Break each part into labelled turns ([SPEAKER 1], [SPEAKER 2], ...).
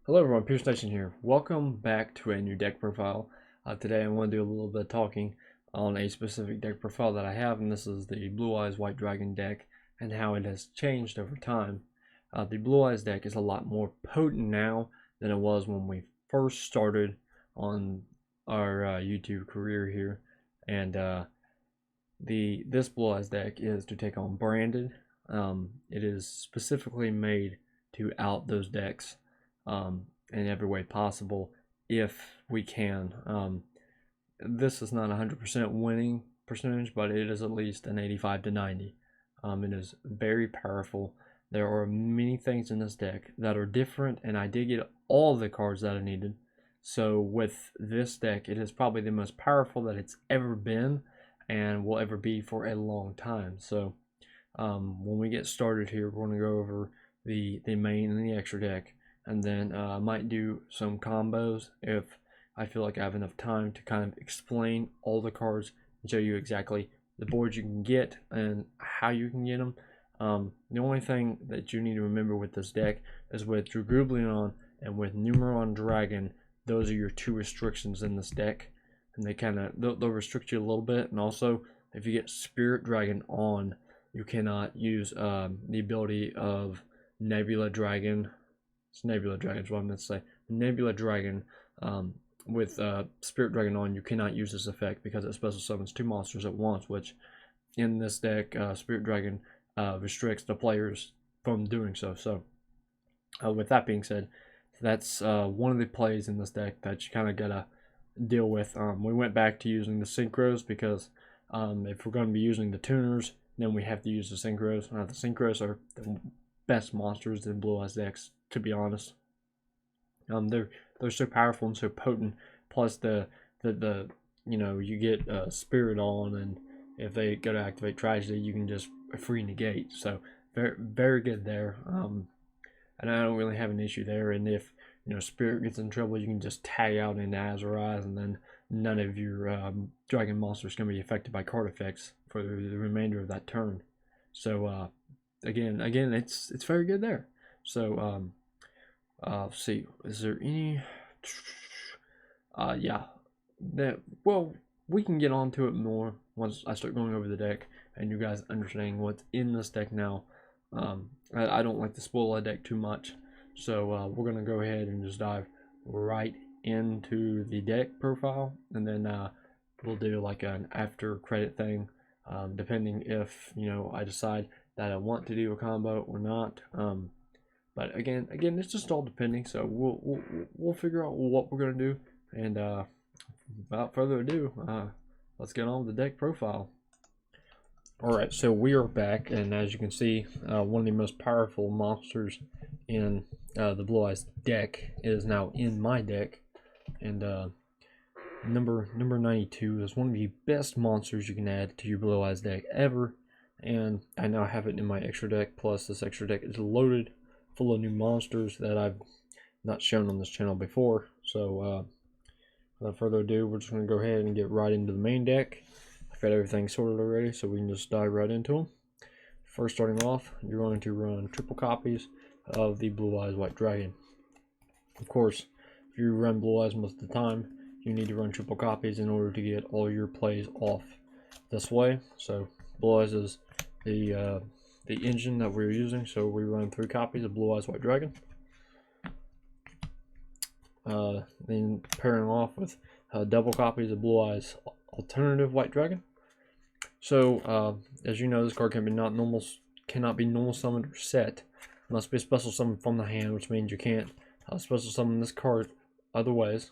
[SPEAKER 1] Hello everyone, Pierce Station here. Welcome back to a new deck profile. Today I want to do a little bit of talking on a specific deck profile that I have, and this is the Blue Eyes White Dragon deck and how it has changed over time. The Blue Eyes deck is a lot more potent now than it was when we first started on our YouTube career here, and this Blue Eyes deck is to take on Branded. It is specifically made to out those decks in every way possible if we can. This is not 100% winning percentage, but it is at least an 85 to 90. It is very powerful. There are many things in this deck that are different, and I did get all the cards that I needed. So with this deck, it is probably the most powerful that it's ever been and will ever be for a long time. So when we get started here, we're going to go over the main and the extra deck, and then I might do some combos if I feel like I have enough time to kind of explain all the cards and show you exactly the boards you can get and how you can get them. The only thing that you need to remember with this deck is with Drugoublion and with Numeron Dragon, those are your two restrictions in this deck, and they'll restrict you a little bit. And also, if you get Spirit Dragon on, you cannot use the ability of Nebula Dragon. It's Nebula Dragon is what I meant to say. Nebula Dragon with Spirit Dragon on, you cannot use this effect because it special summons two monsters at once, which in this deck, Spirit Dragon restricts the players from doing so. So with that being said, that's one of the plays in this deck that you kind of gotta deal with. We went back to using the synchros because if we're going to be using the tuners, then we have to use the synchros. The synchros are the best monsters in Blue Eyes decks, to be honest. They're so powerful and so potent. Plus the you get Spirit on, and if they go to activate Tragedy, you can just free negate. So very good there. And I don't really have an issue there. And if Spirit gets in trouble, you can just tag out into Azorize, and then none of your dragon monsters can be affected by card effects for the remainder of that turn. So again, it's very good there. So let's see, is there any? Yeah, well, we can get onto it more once I start going over the deck and you guys understanding what's in this deck now. I don't like to spoil a deck too much, so we're gonna go ahead and just dive right into the deck profile, and then we'll do like an after credit thing, depending if I decide that I want to do a combo or not. But again, it's just all depending. So we'll figure out what we're gonna do, and without further ado, let's get on with the deck profile. Alright, so we are back, and as you can see, one of the most powerful monsters in the Blue Eyes deck is now in my deck, and number 92 is one of the best monsters you can add to your Blue Eyes deck ever, and I now have it in my extra deck. Plus, this extra deck is loaded full of new monsters that I've not shown on this channel before. So without further ado, we're just going to go ahead and get right into the main deck. I've got everything sorted already, so we can just dive right into them. First, starting off, you're going to run triple copies of the Blue Eyes White Dragon. Of course, if you run Blue Eyes most of the time, you need to run triple copies in order to get all your plays off this way. So Blue Eyes is the engine that we're using, so we run 3 copies of Blue Eyes White Dragon. Then pairing off with double copies of Blue Eyes Alternative White Dragon. So as you know, this card cannot be normal summoned or set. It must be a special summon from the hand, which means you can't special summon this card other ways.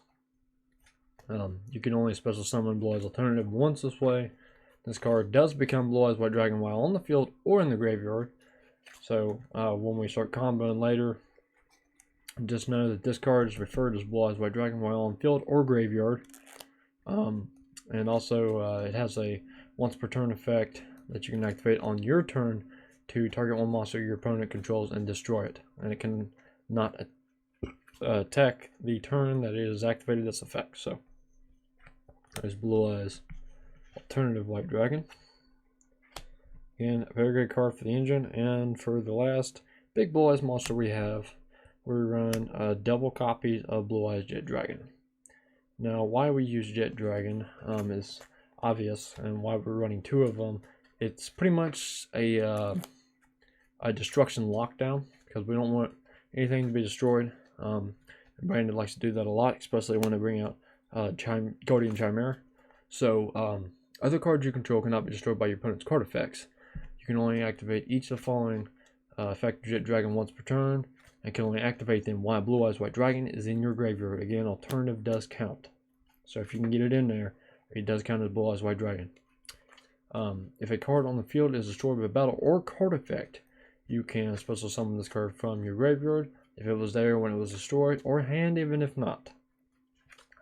[SPEAKER 1] You can only special summon Blue Eyes Alternative once this way. This card does become Blue Eyes White Dragon while on the field or in the graveyard. So when we start comboing later, just know that this card is referred as Blue Eyes White Dragon while on field or graveyard. And also it has a once per turn effect that you can activate on your turn to target one monster your opponent controls and destroy it. And it can not attack the turn that it is activated this effect. So there's Blue Eyes Alternative White Dragon. Again, a very good card for the engine. And for the last big Blue Eyes monster we have, we run double copies of Blue Eyes Jet Dragon. Now, why we use Jet Dragon is obvious, and why we're running 2 of them. It's pretty much a destruction lockdown, because we don't want anything to be destroyed. Brandon likes to do that a lot, especially when they bring out Guardian Chimera. So other cards you control cannot be destroyed by your opponent's card effects. You can only activate each of the following effect of Jet Dragon once per turn, and can only activate them while Blue Eyes White Dragon is in your graveyard. Again, alternative does count. So if you can get it in there, it does count as Blue Eyes White Dragon. If a card on the field is destroyed by battle or card effect, you can special summon this card from your graveyard if it was there when it was destroyed, or hand even if not.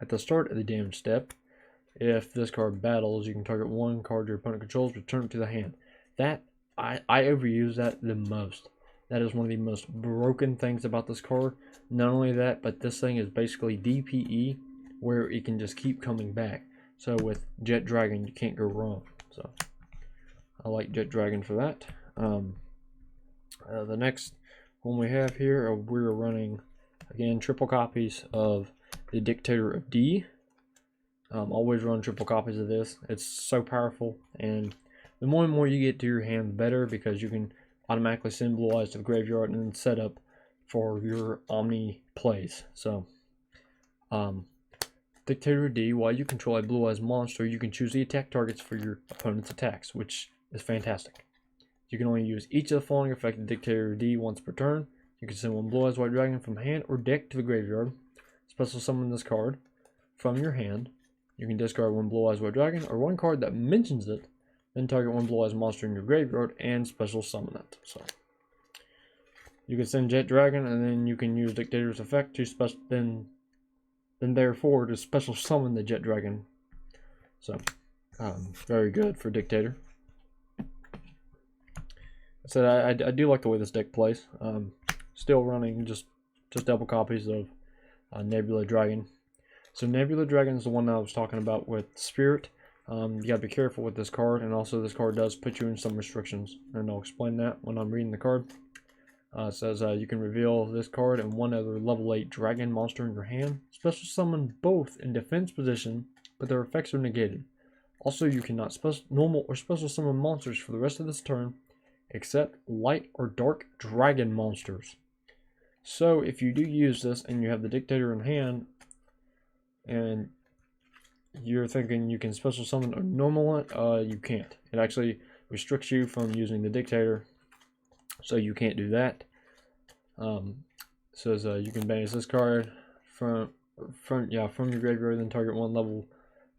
[SPEAKER 1] At the start of the damage step, if this card battles, you can target 1 card your opponent controls, return it to the hand. That I overuse that the most. That is one of the most broken things about this card. Not only that, but this thing is basically DPE, where it can just keep coming back. So with Jet Dragon, you can't go wrong. So I like Jet Dragon for that. The next one we have here, we're running again triple copies of the Dictator of D. Always run triple copies of this. It's so powerful, and the more and more you get to your hand, the better, because you can automatically send Blue Eyes to the graveyard and then set up for your Omni plays. So, Dictator D, while you control a Blue Eyes monster, you can choose the attack targets for your opponent's attacks, which is fantastic. You can only use each of the following effective Dictator D once per turn. You can send 1 Blue Eyes White Dragon from hand or deck to the graveyard. Special summon this card from your hand. You can discard 1 Blue Eyes White Dragon or 1 card that mentions it, then target 1 Blue Eyes monster in your graveyard and special summon it. So you can send Jet Dragon, and then you can use Dictator's effect to then therefore to special summon the Jet Dragon. So very good for Dictator. So I do like the way this deck plays. Still running just double copies of Nebula Dragon. So Nebula Dragon is the one that I was talking about with Spirit. You gotta be careful with this card, and also this card does put you in some restrictions, and I'll explain that when I'm reading the card. It says you can reveal this card and 1 other level 8 dragon monster in your hand. Special summon both in defense position, but their effects are negated. Also, you cannot normal or special summon monsters for the rest of this turn, except light or dark dragon monsters. So if you do use this and you have the Dictator in hand, and you're thinking you can special summon or normal it, you can't. It actually restricts you from using the Dictator, so you can't do that. Says you can banish this card from your graveyard, then target 1 level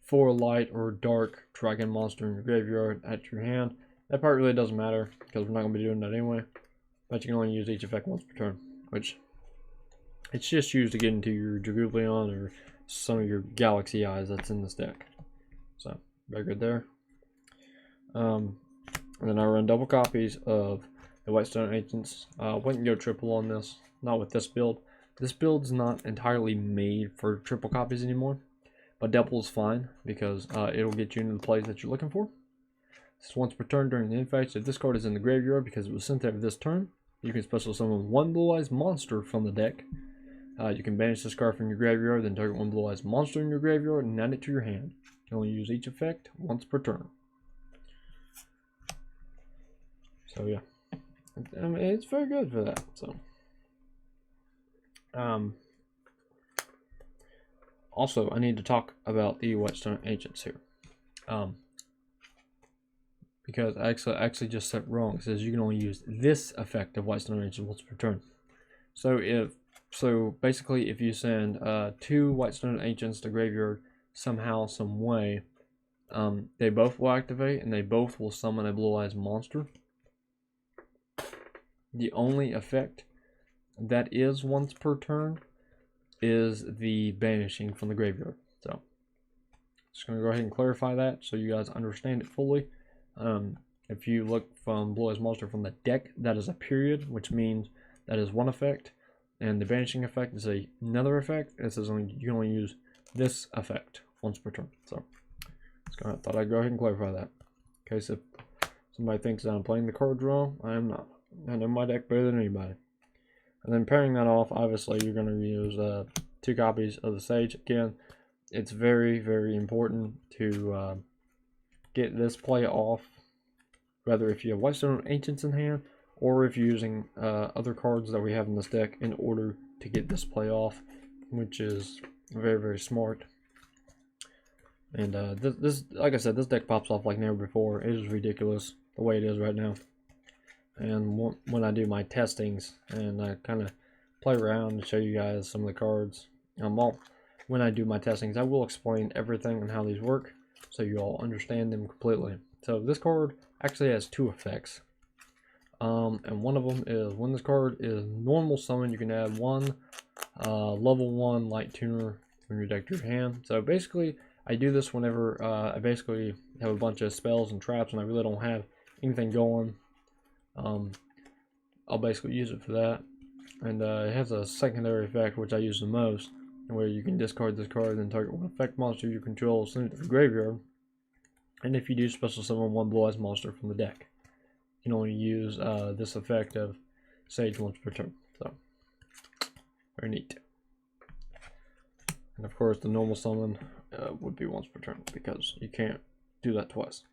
[SPEAKER 1] 4 light or dark dragon monster in your graveyard at your hand. That part really doesn't matter, because we're not going to be doing that anyway. But you can only use each effect once per turn, which it's just used to get into your Dragoulion or some of your Galaxy Eyes that's in this deck. So very good there. And then I run double copies of the Whitestone Agents. Wouldn't go triple on this, not with this build. This build's not entirely made for triple copies anymore, but double is fine, because it'll get you into the plays that you're looking for. This once per turn during the end phase. If this card is in the graveyard because it was sent there this turn, you can special summon 1 Blue Eyes monster from the deck. You can banish this card from your graveyard, then target 1 Blue Eyes monster in your graveyard and add it to your hand. You can only use each effect once per turn. So yeah, I mean, it's very good for that. So also, I need to talk about the Whitestone Agents here. Because I actually just said wrong. It says you can only use this effect of Whitestone Agents once per turn. So basically, if you send 2 Whitestone Agents to graveyard somehow, some way, they both will activate and they both will summon a Blue Eyes monster. The only effect that is once per turn is the banishing from the graveyard. So just gonna go ahead and clarify that so you guys understand it fully. If you look from Blue Eyes monster from the deck, that is a period, which means that is one effect, and the banishing effect is another effect. It says you can only use this effect once per turn. So I thought I'd go ahead and clarify that. In case if somebody thinks that I'm playing the cards wrong, I am not. I know my deck better than anybody. And then pairing that off, obviously you're going to use 2 copies of the Sage. Again, it's very, very important to get this play off, whether if you have Whitestone Ancients in hand, or if you're using other cards that we have in this deck in order to get this play off, which is very, very smart. And this, like I said, this deck pops off like never before. It is ridiculous the way it is right now. And when I do my testings and I kind of play around and show you guys some of the cards, when I do my testings, I will explain everything and how these work, so you all understand them completely. So this card actually has 2 effects. And one of them is when this card is normal summon, you can add 1 level 1 light tuner from your deck to your hand. So basically, I do this whenever I basically have a bunch of spells and traps and I really don't have anything going. I'll basically use it for that. And it has a secondary effect, which I use the most, where you can discard this card and target one effect monster you control, send it to the graveyard. And if you do special summon 1 Blue Eyes monster from the deck, you can only use this effect of Sage once per turn. So, very neat. And of course, the normal summon would be once per turn, because you can't do that twice.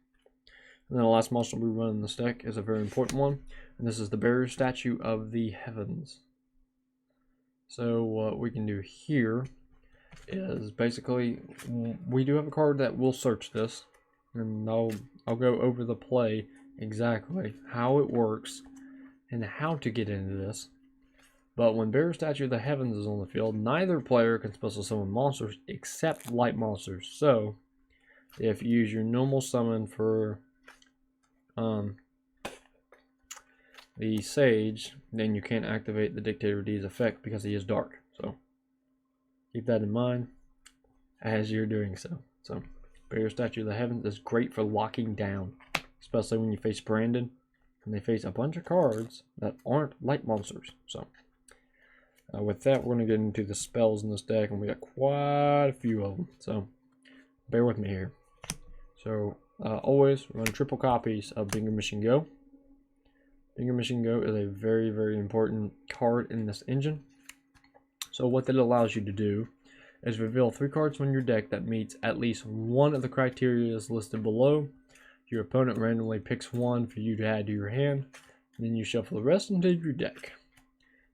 [SPEAKER 1] And then the last monster we run in this deck is a very important one, and this is the Barrier Statue of the Heavens. So what we can do here is basically, we do have a card that will search this, and I'll go over the play exactly how it works and how to get into this. But when Barrier Statue of the Heavens is on the field, neither player can special summon monsters except light monsters. So if you use your normal summon for the Sage, then you can't activate the Dictator D's effect because he is dark. So keep that in mind as you're doing so. So Barrier Statue of the Heavens is great for locking down, especially when you face Brandon and they face a bunch of cards that aren't light monsters. So with that, we're going to get into the spells in this deck, and we got quite a few of them. So bear with me here. So always run triple copies of Bingo Mission Go. Bingo Mission Go is a very, very important card in this engine. So what that allows you to do is reveal 3 cards from your deck that meets at least one of the criteria listed below. Your opponent randomly picks 1 for you to add to your hand, and then you shuffle the rest into your deck.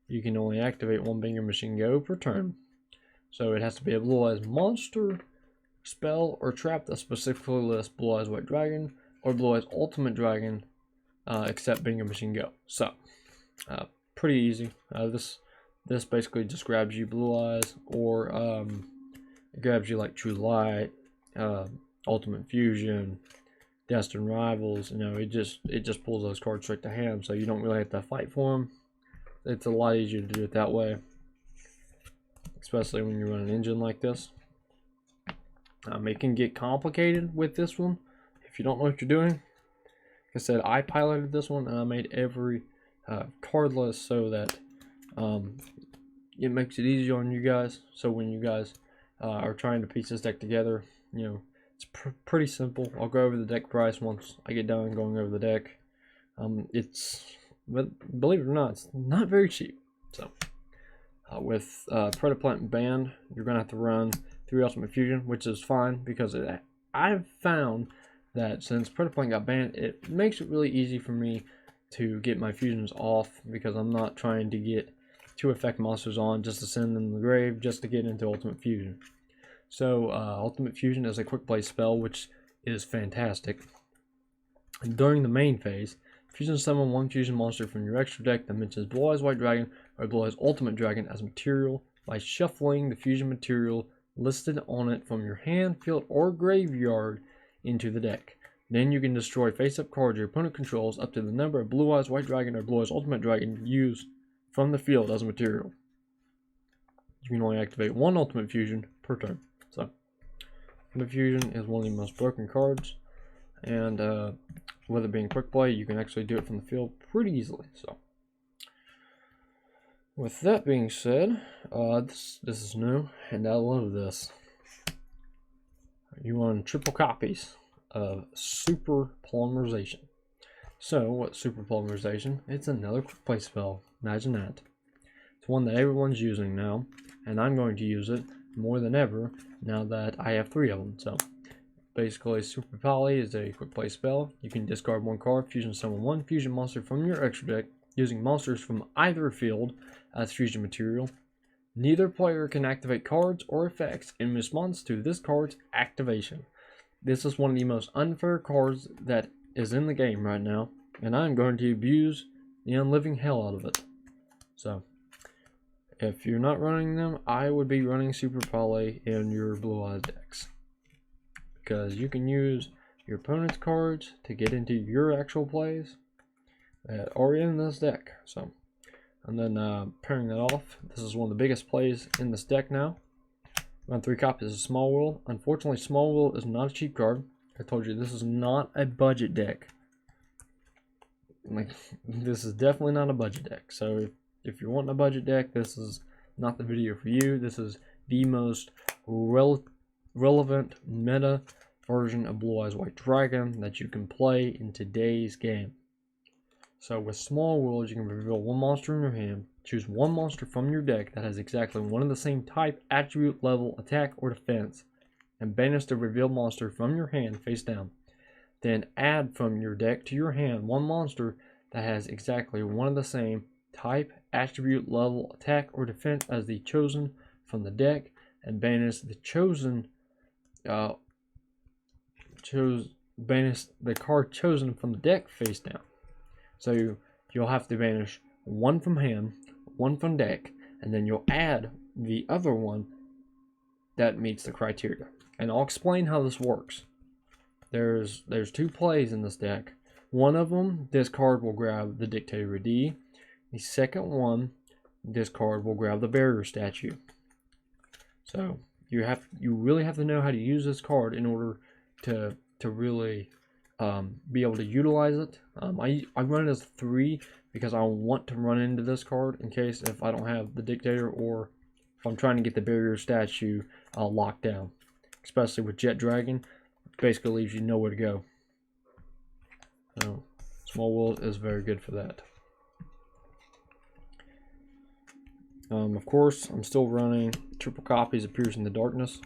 [SPEAKER 1] You can only activate 1 Bingo Machine Go per turn. So it has to be a Blue Eyes monster, spell, or trap that specifically lists Blue Eyes White Dragon or Blue Eyes Ultimate Dragon, except Bingo Machine Go. So pretty easy. This basically just grabs you Blue Eyes, or it grabs you like True Light, Ultimate Fusion, Destined Rivals. You know, it just pulls those cards straight to hand, so you don't really have to fight for them. It's a lot easier to do it that way, especially when you run an engine like this. It can get complicated with this one if you don't know what you're doing. Like I said, I piloted this one and I made every card list so that it makes it easier on you guys. So when you guys are trying to piece this deck together, you know, it's pretty simple. I'll go over the deck price once I get done going over the deck. But believe it or not, it's not very cheap. So with Predaplant banned, you're gonna have to run 3 Ultimate Fusion, which is fine because I've found that since Predaplant got banned, it makes it really easy for me to get my fusions off, because I'm not trying to get 2 effect monsters on just to send them to the grave just to get into Ultimate Fusion. So Ultimate Fusion is a quick play spell, which is fantastic. And during the main phase, fusion summon 1 fusion monster from your extra deck that mentions Blue Eyes White Dragon or Blue Eyes Ultimate Dragon as material by shuffling the fusion material listed on it from your hand, field, or graveyard into the deck. Then you can destroy face-up cards your opponent controls up to the number of Blue Eyes White Dragon or Blue Eyes Ultimate Dragon used from the field as material. You can only activate 1 Ultimate Fusion per turn. So, Ultimate Fusion is one of the most broken cards, and with it being quick play, you can actually do it from the field pretty easily. So, with that being said, this is new, and I love this. You want triple copies of Super Polymerization. So, what's Super Polymerization? It's another quick play spell. Imagine that. It's one that everyone's using now, and I'm going to use it more than ever now that I have 3 of them. So basically, Super Poly is a quick play spell. You can discard 1 card, fusion summon 1 fusion monster from your extra deck using monsters from either field as fusion material. Neither player can activate cards or effects in response to this card's activation. This is one of the most unfair cards that is in the game right now, and I'm going to abuse the unliving hell out of it. So, if you're not running them, I would be running Super Poly in your Blue Eyes decks, because you can use your opponent's cards to get into your actual plays that are in this deck. So, and then pairing that off, this is one of the biggest plays in this deck now. Run 3 copies of Small World. Unfortunately, Small World is not a cheap card. I told you this is not a budget deck. Like, this is definitely not a budget deck. So if you're wanting a budget deck, this is not the video for you. This is the most relevant meta version of Blue Eyes White Dragon that you can play in today's game. So with Small World, you can reveal 1 monster in your hand, choose 1 monster from your deck that has exactly one of the same type, attribute, level, attack, or defense, and banish the revealed monster from your hand face down. Then add from your deck to your hand 1 monster that has exactly one of the same type, attribute, level, attack, or defense as the chosen from the deck, and banish the banish the card chosen from the deck face down. So you'll have to banish 1 from hand, 1 from deck, and then you'll add the other one that meets the criteria. And I'll explain how this works. There's 2 plays in this deck. One of them, this card will grab the Dictator D. The second one, this card will grab the Barrier Statue. So you really have to know how to use this card in order to really be able to utilize it. I run it as 3 because I want to run into this card in case if I don't have the Dictator, or if I'm trying to get the Barrier Statue locked down. Especially with Jet Dragon, basically leaves you nowhere to go. So Small World is very good for that. Of course, I'm still running triple copies of Piercing the Darkness.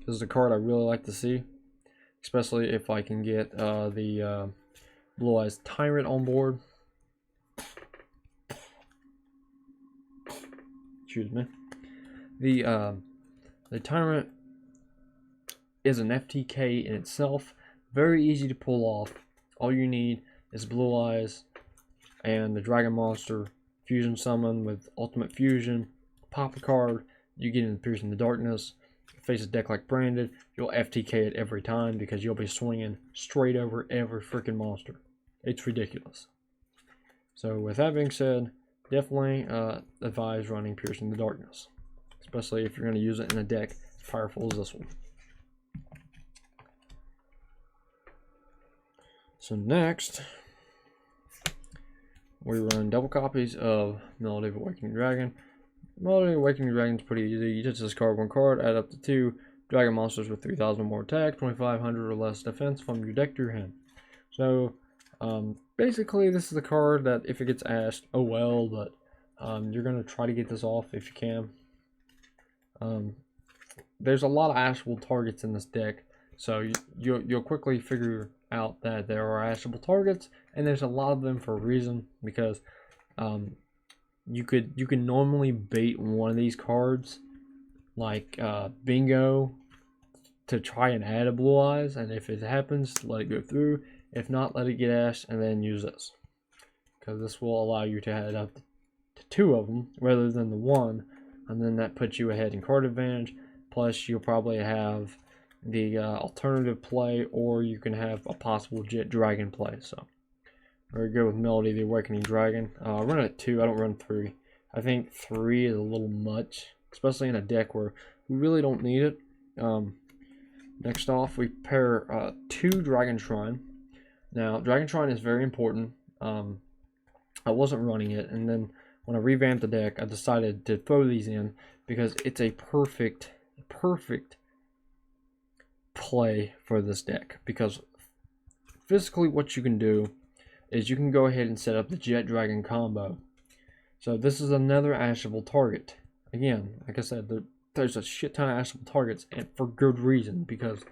[SPEAKER 1] This is a card I really like to see, especially if I can get the Blue Eyes Tyrant on board. Excuse me. The Tyrant is an FTK in itself. Very easy to pull off. All you need is Blue Eyes and the Dragon Monster fusion summon with Ultimate Fusion. Pop a card, you get in Piercing the Darkness. Face a deck like Branded, you'll FTK it every time because you'll be swinging straight over every freaking monster. It's ridiculous. So with that being said, definitely advise running Piercing the Darkness, especially if you're going to use it in a deck as powerful as this one. So next, we run double copies of Melody of Awakening Dragon. Melody of Awakening Dragon is pretty easy. You just discard 1 card, add up to 2 dragon monsters with 3,000 more attack, 2,500 or less defense from your deck to your hand. So basically this is a card that if it gets ashed, oh well, but you're going to try to get this off if you can. There's a lot of ashable targets in this deck, so you'll quickly figure out that there are ashable targets, and there's a lot of them for a reason, because you can normally bait one of these cards like Bingo to try and add a Blue Eyes, and if it happens, let it go through. If not, let it get ashed and then use this, because this will allow you to add up to 2 of them rather than the 1, and then that puts you ahead in card advantage. Plus you'll probably have the alternative play, or you can have a possible Jet Dragon play. So very good with Melody the Awakening Dragon. I run it at 2, I don't run 3. I think 3 is a little much, especially in a deck where we really don't need it. Next off, we pair 2 Dragon Shrine. Now, Dragon Shrine is very important. I wasn't running it, and then when I revamped the deck, I decided to throw these in because it's a perfect play for this deck. Because physically what you can do is you can go ahead and set up the Jet Dragon combo. So this is another ashable target. Again, like I said, there's a shit ton of ashable targets, and for good reason, because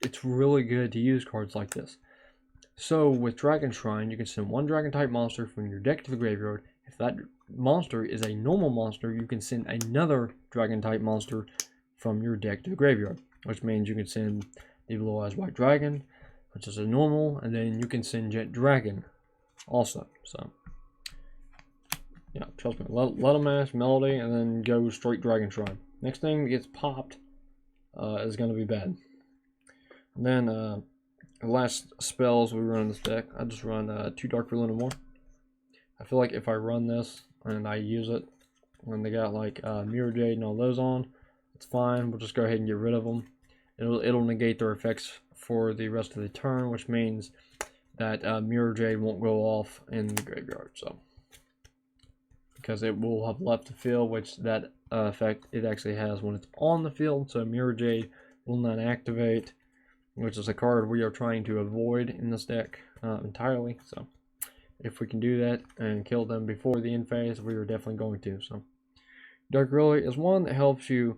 [SPEAKER 1] it's really good to use cards like this. So with Dragon Shrine, you can send one dragon type monster from your deck to the graveyard. If that monster is a normal monster, you can send another dragon type monster from your deck to the graveyard, which means you can send the Blue Eyes White Dragon, which is a normal, and then you can send Jet Dragon also. So yeah, trust me, let them ask Melody and then go straight Dragon Shrine. Next thing that gets popped is going to be bad. And then the last spells we run in this deck, I just run 2 Dark Virulent more. I feel like if I run this and I use it when they got like Mirror Jade and all those on, it's fine. We'll just go ahead and get rid of them. It'll negate their effects for the rest of the turn, which means that Mirror Jade won't go off in the graveyard. So because it will have left the field, which that effect it actually has when it's on the field. So Mirror Jade will not activate, which is a card we are trying to avoid in this deck entirely. So if we can do that and kill them before the end phase, we are definitely going to. So Dark Virulent is one that helps you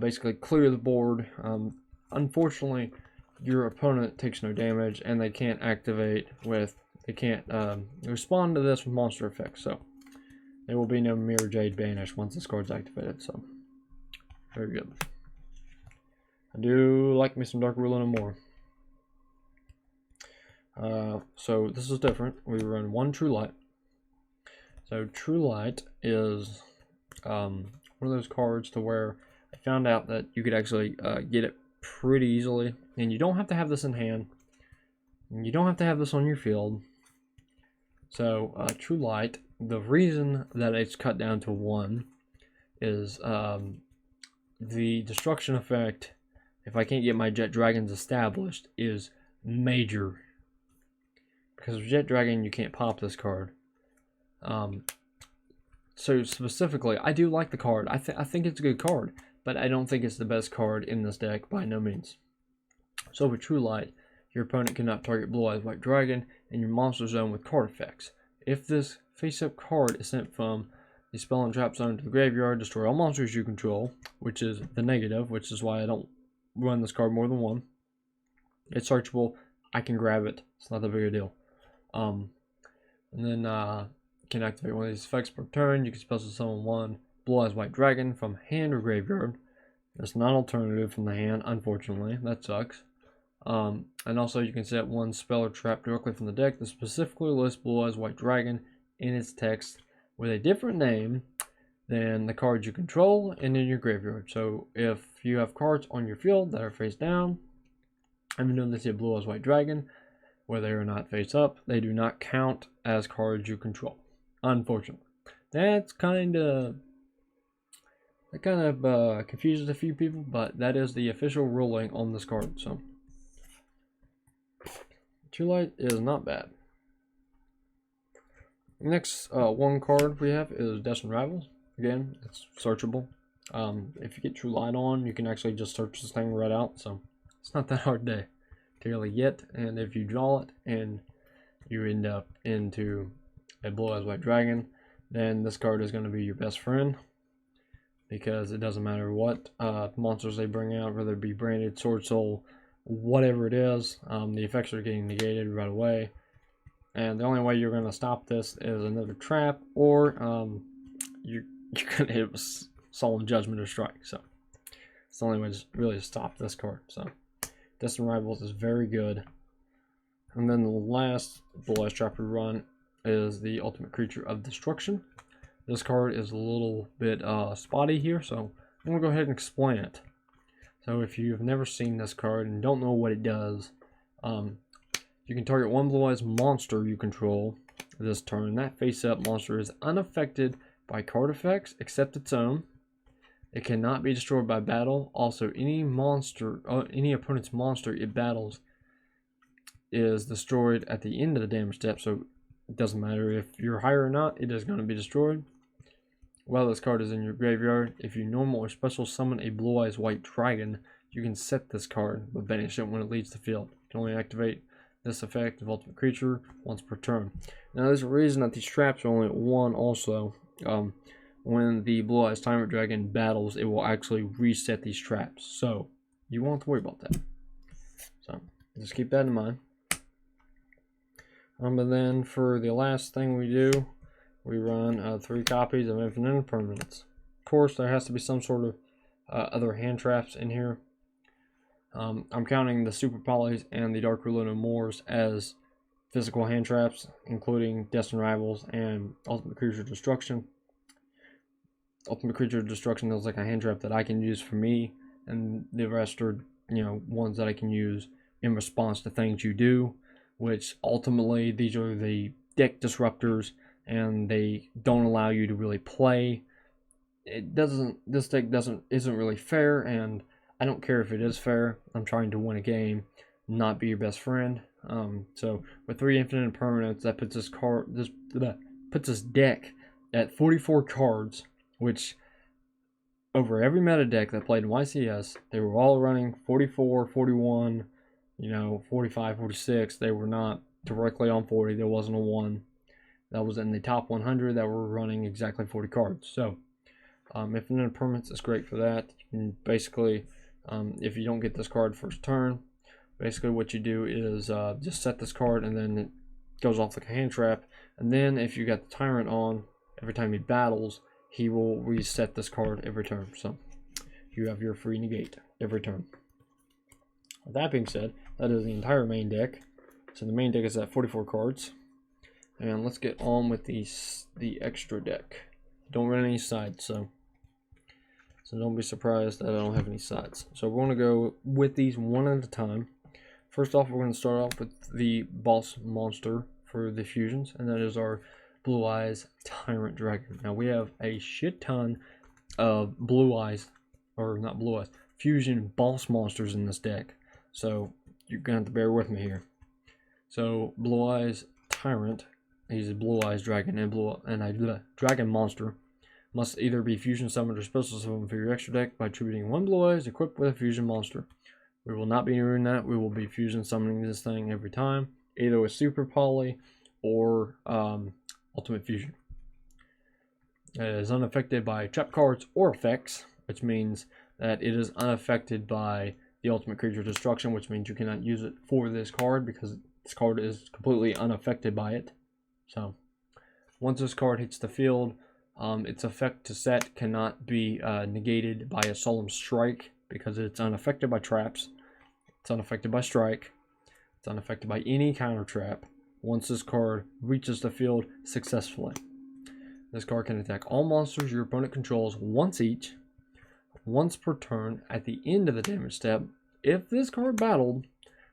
[SPEAKER 1] basically clear the board. Unfortunately, your opponent takes no damage, and they can't activate with, they can't respond to this with monster effects. So there will be no Mirror Jade banish once this card's activated. So very good. I do like me some Dark Virulent more. So this is different. We run 1 True Light. So True Light is one of those cards to where I found out that you could actually get it pretty easily, and you don't have to have this in hand. You don't have to have this on your field. So True Light, the reason that it's cut down to 1 is the destruction effect, if I can't get my Jet Dragons established, is major. Because with Jet Dragon, you can't pop this card. So specifically, I do like the card. I think it's a good card, but I don't think it's the best card in this deck by no means. So with True Light, your opponent cannot target Blue Eyes White Dragon in your monster zone with card effects. If this face-up card is sent from the spell and trap zone to the graveyard, destroy all monsters you control, which is the negative, which is why I don't run this card more than 1. It's searchable. I can grab it. It's not that big a deal. And then you can activate one of these effects per turn. You can special summon 1 Blue Eyes White Dragon from hand or graveyard. It's not alternative from the hand, unfortunately. That sucks. And also you can set 1 spell or trap directly from the deck that specifically lists Blue Eyes White Dragon in its text with a different name than the cards you control and in your graveyard. So if you have cards on your field that are face down, even though they say Blue Eyes White Dragon, whether they are not face up, they do not count as cards you control. Unfortunately, that kind of confuses a few people, but that is the official ruling on this card. So True Light is not bad. Next one card we have is Destined Rivals. Again, it's searchable. If you get True Light on, you can actually just search this thing right out. So it's not that hard to really get. And if you draw it and you end up into a Blue Eyes White Dragon, then this card is going to be your best friend, because it doesn't matter what monsters they bring out, whether it be branded, Sword Soul, whatever it is, the effects are getting negated right away. And the only way you're going to stop this is another trap, or you're going to hit with Solemn Judgment or Strike. So it's the only way to really stop this card. So Destined Rivals is very good. And then the last Blue Eyes trap we run is the Ultimate Creature of Destruction. This card is a little bit spotty here, so I'm going to go ahead and explain it. So if you've never seen this card and don't know what it does, you can target 1 Blue Eyes monster you control this turn. That face-up monster is unaffected by card effects except its own. It cannot be destroyed by battle. Also, any opponent's monster it battles is destroyed at the end of the damage step, so it doesn't matter if you're higher or not, it is going to be destroyed. While this card is in your graveyard, if you normal or special summon a Blue Eyes White Dragon, you can set this card, but banish it when it leaves the field. You can only activate this effect of ultimate creature once per turn. Now there's a reason that these traps are only at 1 also. When the Blue Eyes Tyrant Dragon battles, it will actually reset these traps. So you won't have to worry about that. So just keep that in mind. But then for the last thing we do, we run 3 copies of Infinite Impermanence. Of course, there has to be some sort of other hand traps in here. I'm counting the Super Polys and the Dark Ruler No Mores as physical hand traps, including Destined Rivals and Ultimate Creature Destruction. Ultimate Creature Destruction is like a hand trap that I can use for me, and the rest are, ones that I can use in response to things you do, which ultimately these are the deck disruptors, and they don't allow you to really play. This deck isn't really fair, and I don't care if it is fair. I'm trying to win a game, not be your best friend. So with 3 Infinite Impermanence, that puts this deck at 44 cards, which over every meta deck that played in YCS, they were all running 44, 41, 45, 46. They were not directly on 40. There wasn't a one that was in the top 100 that were running exactly 40 cards. So Infinite Impermanence is great for that. You can basically, if you don't get this card first turn, basically what you do is just set this card, and then it goes off like a hand trap. And then if you got the Tyrant on, every time he battles, he will reset this card every turn. So you have your free negate every turn. With that being said, that is the entire main deck. So the main deck is at 44 cards. And let's get on with the extra deck. Don't run any sides, so don't be surprised that I don't have any sides. So we're going to go with these one at a time. First off, we're going to start off with the boss monster for the fusions, and that is our Blue Eyes Tyrant Dragon. Now we have a shit ton of fusion boss monsters in this deck, so you're going to have to bear with me here. So Blue Eyes Tyrant, he's a Blue Eyes Dragon and a Dragon monster. Must either be fusion summoned or special summoned for your extra deck by attributing 1 Blue Eyes equipped with a fusion monster. We will not be doing that. We will be fusion summoning this thing every time, either with Super Poly or Ultimate Fusion. It is unaffected by trap cards or effects, which means that it is unaffected by the Ultimate Creature Destruction, which means you cannot use it for this card because this card is completely unaffected by it. So once this card hits the field, its effect to set cannot be negated by a Solemn Strike because it's unaffected by traps, it's unaffected by strike, it's unaffected by any counter trap once this card reaches the field successfully. This card can attack all monsters your opponent controls once each, once per turn at the end of the damage step. If this card battled,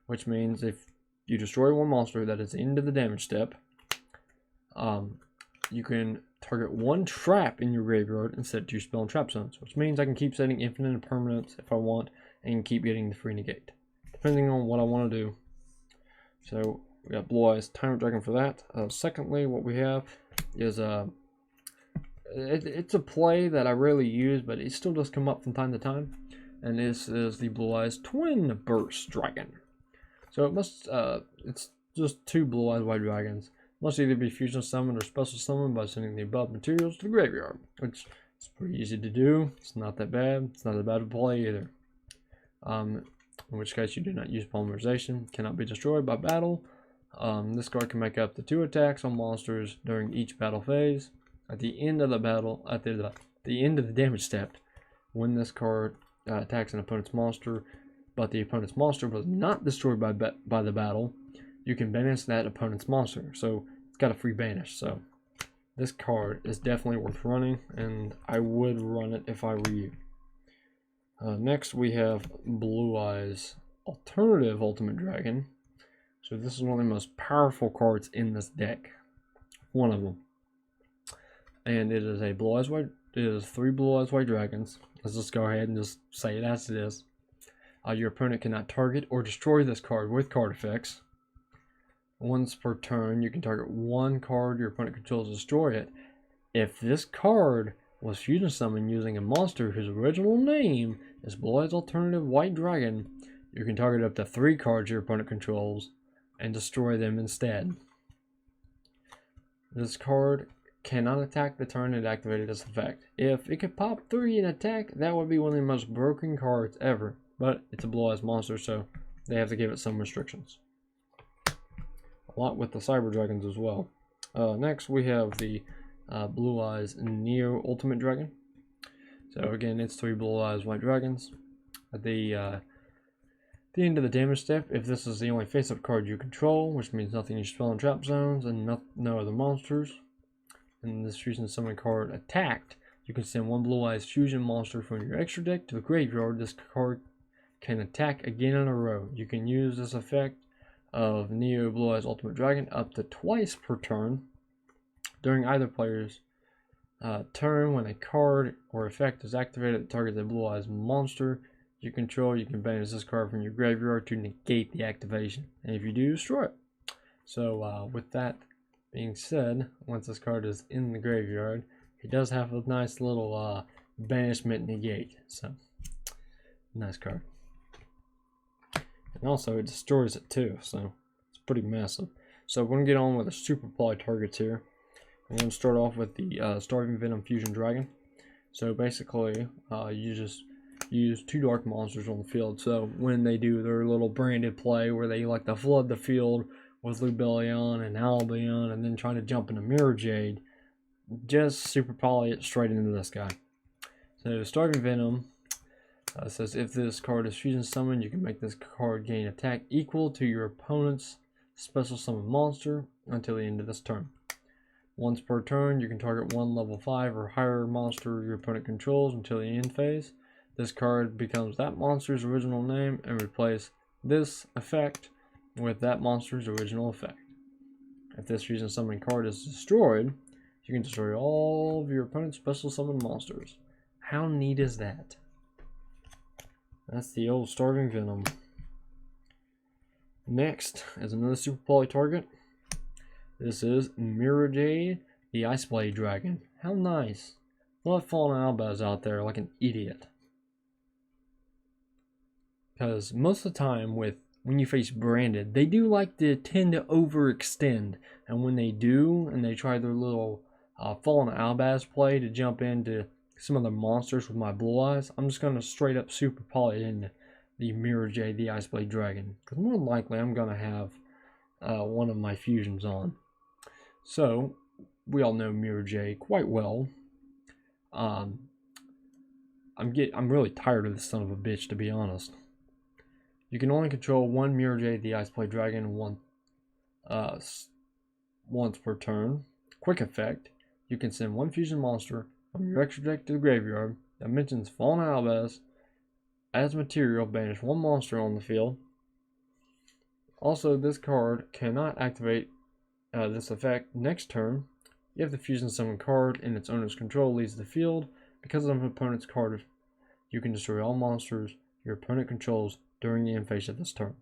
[SPEAKER 1] which means if you destroy one monster that is into the damage step, you can target 1 trap in your graveyard and set 2 spell and trap zones, which means I can keep setting Infinite Impermanence if I want and keep getting the free negate, depending on what I want to do. So we got Blue Eyes Tyrant Dragon for that. Secondly, what we have is it's a play that I rarely use, but it still does come up from time to time, and this is the Blue Eyes Twin Burst Dragon. So it's just 2 Blue Eyes White Dragons. Must either be fusion summoned or special summoned by sending the above materials to the graveyard, which is pretty easy to do. It's not that bad. It's not that bad to play either. In which case you do not use polymerization. Cannot be destroyed by battle. This card can make up to 2 attacks on monsters during each battle phase. At the end of the battle, at the end of the damage step, when this card attacks an opponent's monster, but the opponent's monster was not destroyed by the battle, you can banish that opponent's monster. So it's got a free banish. So this card is definitely worth running, and I would run it if I were you. Next we have Blue Eyes Alternative Ultimate Dragon. So this is one of the most powerful cards in this deck. One of them. And it is a Blue Eyes White. It is 3 Blue Eyes White Dragons. Let's just go ahead and just say it as it is. Your opponent cannot target or destroy this card with card effects. Once per turn, you can target 1 card your opponent controls and destroy it. If this card was fusion summoned using a monster whose original name is Blue Eyes Alternative White Dragon, you can target up to 3 cards your opponent controls and destroy them instead. This card cannot attack the turn it activated this effect. If it could pop 3 and attack, that would be one of the most broken cards ever. But it's a Blue Eyes monster, so they have to give it some restrictions. A lot with the Cyber Dragons as well. Next, we have the Blue Eyes Neo Ultimate Dragon. So again, it's 3 Blue Eyes White Dragons. At the end of the damage step, if this is the only face-up card you control, which means nothing you spell in trap zones and no other monsters, and this fusion summon card attacked, you can send 1 Blue Eyes Fusion monster from your extra deck to the graveyard. This card can attack again in a row. You can use this effect of Neo Blue Eyes Ultimate Dragon up to twice per turn during either player's turn. When a card or effect is activated that targets a Blue Eyes monster you control, you can banish this card from your graveyard to negate the activation, and if you do, destroy it. So with that being said, once this card is in the graveyard, it does have a nice little banishment negate, so nice card. And also it destroys it too, so it's pretty massive. So we're going to get on with the super poly targets here. I'm going to start off with the Starving Venom Fusion Dragon. So basically you just use 2 dark monsters on the field. So when they do their little branded play where they like to flood the field with Lubellion and Albion and then trying to jump into Mirror Jade, just super poly it straight into this guy. So Starving Venom says if this card is fusion summoned, you can make this card gain attack equal to your opponent's special summon monster until the end of this turn. Once per turn, you can target 1 level 5 or higher monster your opponent controls until the end phase. This card becomes that monster's original name and replace this effect with that monster's original effect. If this fusion summon card is destroyed, you can destroy all of your opponent's special summon monsters. How neat is that? That's the old Starving Venom. Next is another super poly target. This is Mirror Jade, the Ice Blade Dragon. How nice. Not falling Albaz out there like an idiot. Because most of the time when you face branded, they do like to tend to overextend. And when they do, and they try their little Fallen Albaz play to jump into some of the monsters with my Blue Eyes, I'm just going to straight up super poly it into the Mirror Jade, the Ice Blade Dragon. Because more than likely I'm going to have one of my fusions on. So, we all know Mirror Jade quite well. I'm really tired of this son of a bitch, to be honest. You can only control 1 Mirror Jade, the Ice Blade Dragon, once per turn. Quick effect: you can send 1 fusion monster from your extra deck to the graveyard that mentions Fallen Albaz as material. Banish 1 monster on the field. Also, this card cannot activate this effect next turn if the fusion summon card in its owner's control leaves the field. Because of an opponent's card, you can destroy all monsters your opponent controls during the end phase of this turn.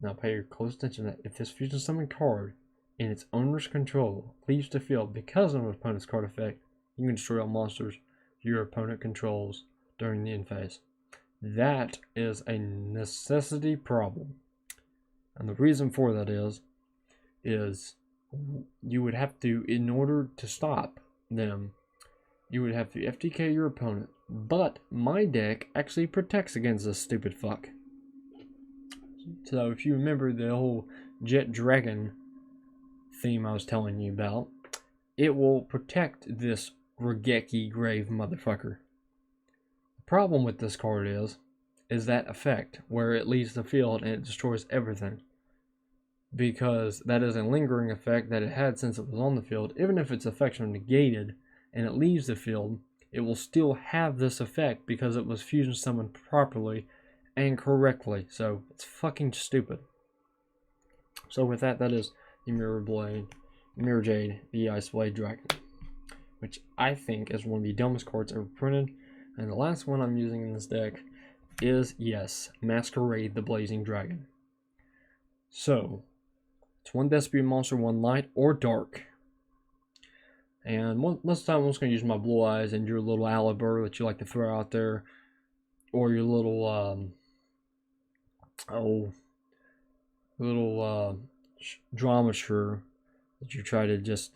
[SPEAKER 1] Now pay close attention that if this fusion summon card in its owner's control leaves the field because of an opponent's card effect, you can destroy all monsters your opponent controls during the end phase. That is a necessity problem. And the reason for that is you would have to, in order to stop them, you would have to FTK your opponent. But my deck actually protects against this stupid fuck. So if you remember the whole Jet Dragon theme I was telling you about, it will protect this Regeki Grave motherfucker. The problem with this card is that effect where it leaves the field and it destroys everything. Because that is a lingering effect that it had since it was on the field. Even if its effects are negated and it leaves the field, it will still have this effect because it was fusion summoned properly and correctly. So it's fucking stupid. So with that, that is the Mirror Jade, the Ice Blade Dragon, which I think is one of the dumbest cards ever printed. And the last one I'm using in this deck is, yes, Masquerade the Blazing Dragon. So it's 1 Thespian monster, 1 light or dark. And most of the time I'm just going to use my Blue Eyes and your little Alibur that you like to throw out there. Or your little, little drama sure that you try to just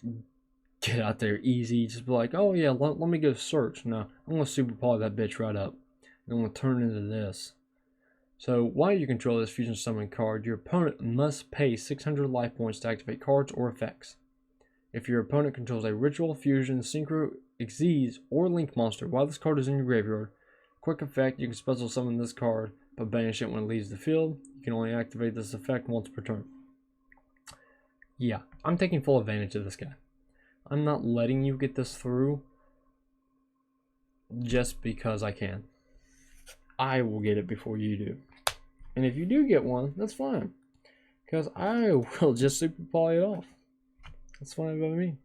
[SPEAKER 1] get out there easy. Just be like, oh yeah, let me go search. No, I'm gonna super poly that bitch right up. And I'm gonna turn it into this. So while you control this fusion summon card, your opponent must pay 600 life points to activate cards or effects. If your opponent controls a ritual, fusion, synchro, Xyz, or link monster while this card is in your graveyard, quick effect, you can special summon this card but banish it when it leaves the field. You can only activate this effect once per turn. Yeah, I'm taking full advantage of this guy. I'm not letting you get this through just because I can. I will get it before you do. And if you do get one, that's fine. Because I will just super poly it off. That's fine by me.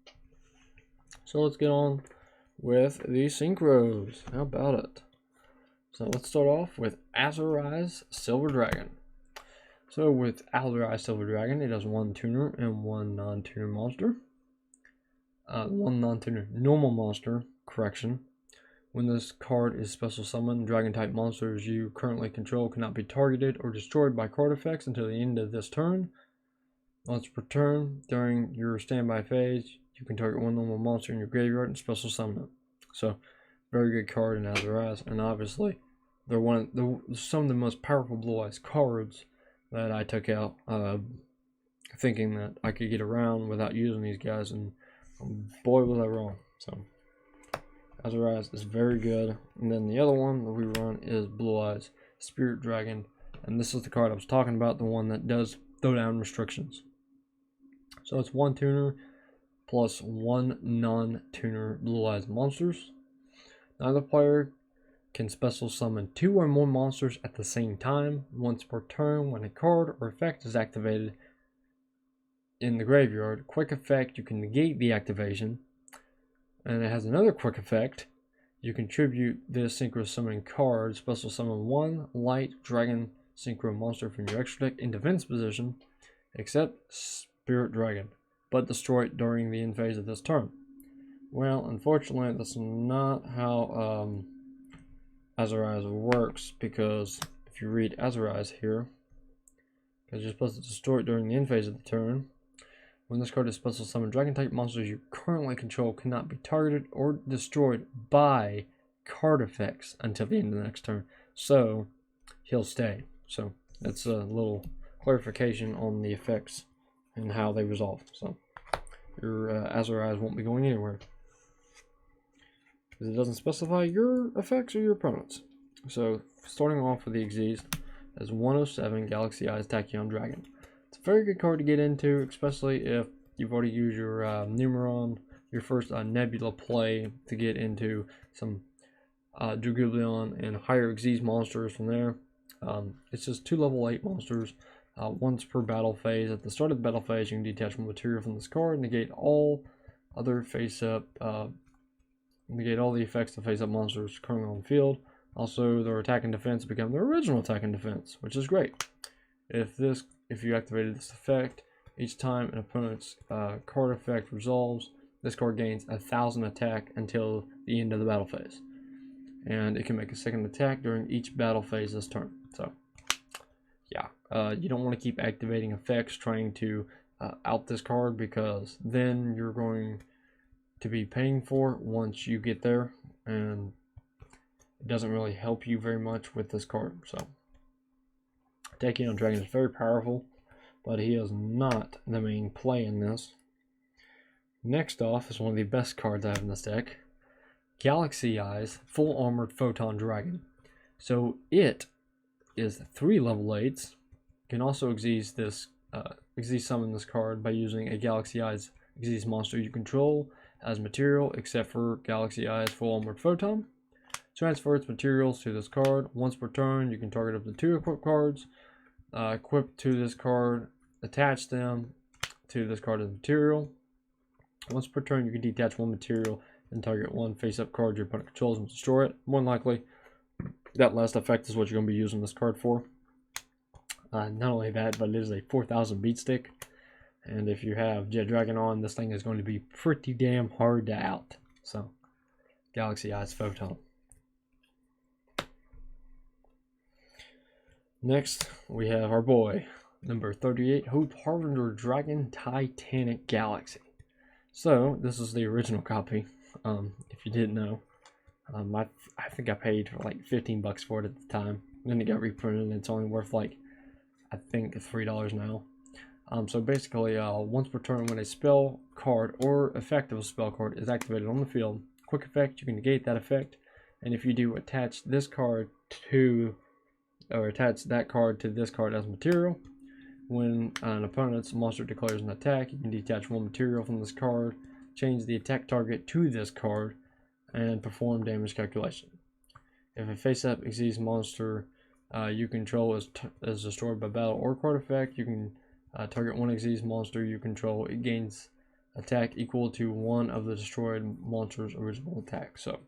[SPEAKER 1] So let's get on with the synchros. How about it? So let's start off with Azorize Silver Dragon. So with Azorize Silver Dragon, it has one tuner and one non-tuner monster. One non-tuner normal monster, correction. When this card is special summoned, dragon type monsters you currently control cannot be targeted or destroyed by card effects until the end of this turn. Once per turn, during your standby phase, you can target one normal monster in your graveyard and special summon it. So, very good card in Azorize, and obviously, they're some of the most powerful Blue Eyes cards that I took out, thinking that I could get around without using these guys, and boy was I wrong. So, Azorize is very good. And then the other one that we run is Blue Eyes Spirit Dragon, and this is the card I was talking about, the one that does throw down restrictions. So it's one tuner plus one non-tuner Blue Eyes monsters. Neither player can special summon 2 or more monsters at the same time once per turn. When a card or effect is activated in the graveyard, quick effect, you can negate the activation. And it has another quick effect. You contribute this synchro summoning card, special summon 1 light dragon synchro monster from your extra deck in defense position, except Spirit Dragon, but destroy it during the end phase of this turn. Well, unfortunately, that's not how Azorize works, because if you read Azorize here, because you're supposed to destroy it during the end phase of the turn. When this card is special summoned, dragon type monsters you currently control cannot be targeted or destroyed by card effects until the end of the next turn. So he'll stay. So that's a little clarification on the effects and how they resolve. So your Azorize won't be going anywhere, because it doesn't specify your effects or your opponents. So starting off with the Xyz as 107 Galaxy Eyes Tachyon Dragon. It's a very good card to get into, especially if you've already used your Numeron, your first Nebula play, to get into some Dragoublion and higher Xyz monsters from there. It's just 2 level 8 monsters, once per battle phase. At the start of the battle phase, you can detach one material from this card, negate all other face-up, negate all the effects of face-up monsters currently on the field. Also, their attack and defense become their original attack and defense, which is great. If you activated this effect, each time an opponent's card effect resolves, this card gains 1,000 attack until the end of the battle phase. And it can make a second attack during each battle phase this turn. So, yeah, you don't want to keep activating effects trying to out this card, because then you're going to be paying for it once you get there, and it doesn't really help you very much with this card. So, Tachyon Dragon is very powerful, but he is not the main play in this. Next off is one of the best cards I have in this deck, Galaxy Eyes Full Armored Photon Dragon. So it is 3 level 8s. You can also Xyz summon this card by using a Galaxy Eyes Xyz monster you control as material, except for Galaxy Eyes Full Armored Photon. Transfer its materials to this card. Once per turn, you can target up to 2 equipped cards. Equip to this card, attach them to this card as material. Once per turn, you can detach 1 material and target 1 face-up card your opponent controls and destroy it. More than likely, that last effect is what you're going to be using this card for. Not only that, but it is a 4,000 beat stick, and if you have Jet Dragon on, this thing is going to be pretty damn hard to out. So, Galaxy Eyes Photon. Next, we have our boy, Number 38, Hope Harbinger Dragon Titanic Galaxy. So this is the original copy. If you didn't know, I think I paid like 15 bucks for it at the time. Then it got reprinted and it's only worth like, I think, $3 now. So basically, once per turn, when a spell card or effect of a spell card is activated on the field, quick effect, you can negate that effect, and if you do, attach this card to, or attach that card to this card as material. When an opponent's monster declares an attack, you can detach one material from this card, change the attack target to this card, and perform damage calculation. If a face-up Xyz monster you control is destroyed by battle or card effect, you can target one Xyz monster you control. It gains attack equal to one of the destroyed monster's original attack. So,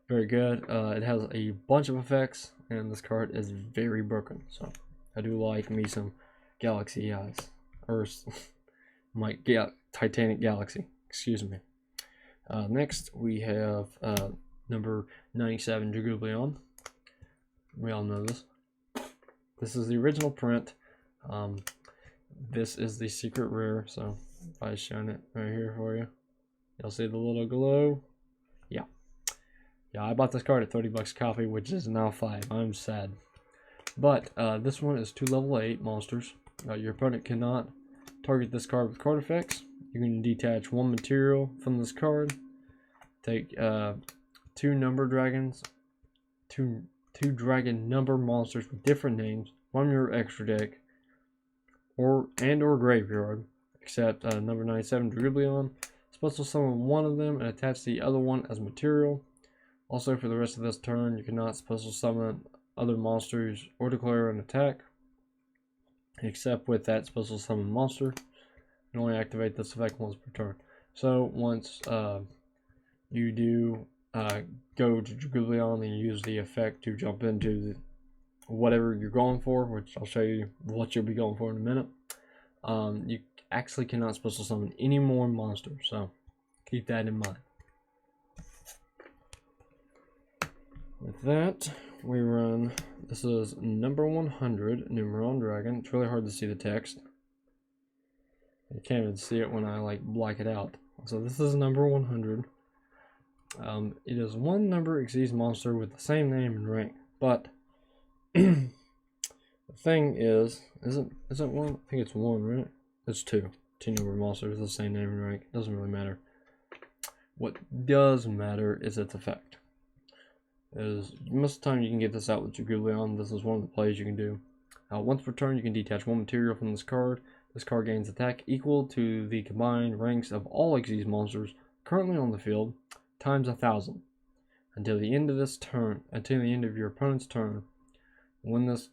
[SPEAKER 1] very good. It has a bunch of effects, and this card is very broken. So, I do like me some Galaxy Eyes, or my Titanic Galaxy. Excuse me. Next, we have number 97, Jugulion. We all know this. This is the original print. This is the secret rare, so if I shine it right here for you, you'll see the little glow. Yeah, I bought this card at 30 bucks a copy, which is now 5. I'm sad. But this one is 2 level 8 monsters. Your opponent cannot target this card with card effects. You can detach one material from this card. Take 2 number dragons, two dragon number monsters with different names from your extra deck or graveyard, except number 97, Jugulion. Special summon one of them and attach the other one as material. Also, for the rest of this turn, you cannot special summon other monsters or declare an attack, except with that special summon monster. You can only activate this effect once per turn. So once you do go to Jugulion and use the effect to jump into whatever you're going for, which I'll show you what you'll be going for in a minute, you actually cannot special summon any more monsters, so keep that in mind. With that, we run, this is number 100, Numeron Dragon. It's really hard to see the text. You can't even see it when I like black it out. So this is number 100. It is one number Xyz monster with the same name and rank, but the thing is, isn't one? I think it's 1, right? It's 2. 2 number monsters with the same name and rank. It doesn't really matter. What does matter is its effect. Most of the time you can get this out with Jugulion. This is one of the plays you can do. Once per turn, you can detach one material from this card. This card gains attack equal to the combined ranks of all Xyz monsters currently on the field times 1,000 until the end of this turn. Until the end of your opponent's turn. When this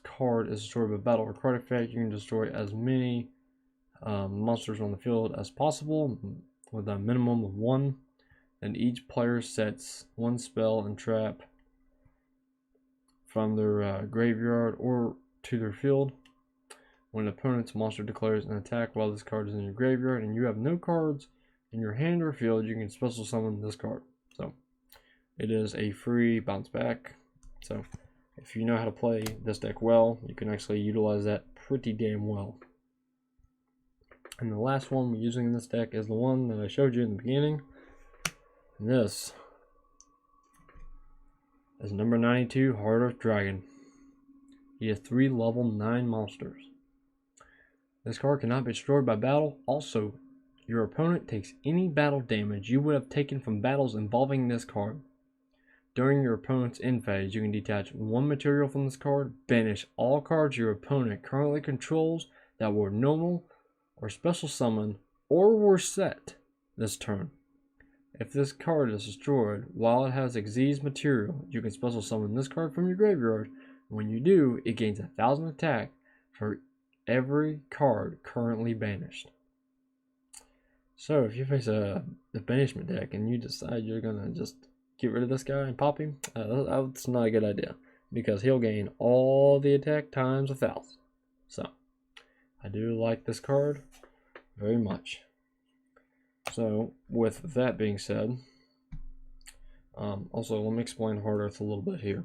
[SPEAKER 1] card is destroyed by battle or card effect, you can destroy as many monsters on the field as possible with a minimum of 1. And each player sets 1 spell and trap from their graveyard or to their field. When an opponent's monster declares an attack while this card is in your graveyard and you have no cards in your hand or field, you can special summon this card. So it is a free bounce back. So if you know how to play this deck well, you can actually utilize that pretty damn well. And the last one we're using in this deck is the one that I showed you in the beginning. And this is number 92, Heart of Dragon. He has 3 level 9 monsters. This card cannot be destroyed by battle. Also, your opponent takes any battle damage you would have taken from battles involving this card. During your opponent's end phase, you can detach 1 material from this card, banish all cards your opponent currently controls that were normal or special summon or were set this turn. If this card is destroyed while it has Xyz material, you can special summon this card from your graveyard. When you do, it gains 1,000 attack for every card currently banished. So if you face a banishment deck and you decide you're gonna just get rid of this guy and pop him, that's not a good idea, because he'll gain all the attack times 1,000. So I do like this card very much. So with that being said, also let me explain Hard Earth a little bit here.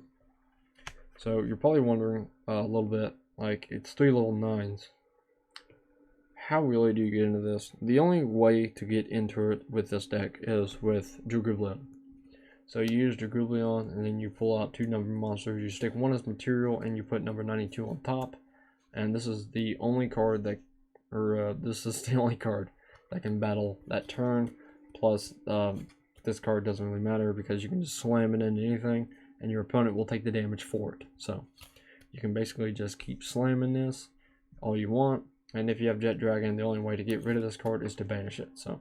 [SPEAKER 1] So you're probably wondering a little bit, Like, it's 3 little 9s. How really do you get into this? The only way to get into it with this deck is with Dragoublion. So you use Dragoublion, and then you pull out 2 number monsters. You stick one as material, and you put number 92 on top. And this is the only card that, this is the only card that can battle that turn. Plus, this card doesn't really matter because you can just slam it into anything, and your opponent will take the damage for it. So you can basically just keep slamming this all you want. And if you have Jet Dragon, the only way to get rid of this card is to banish it. So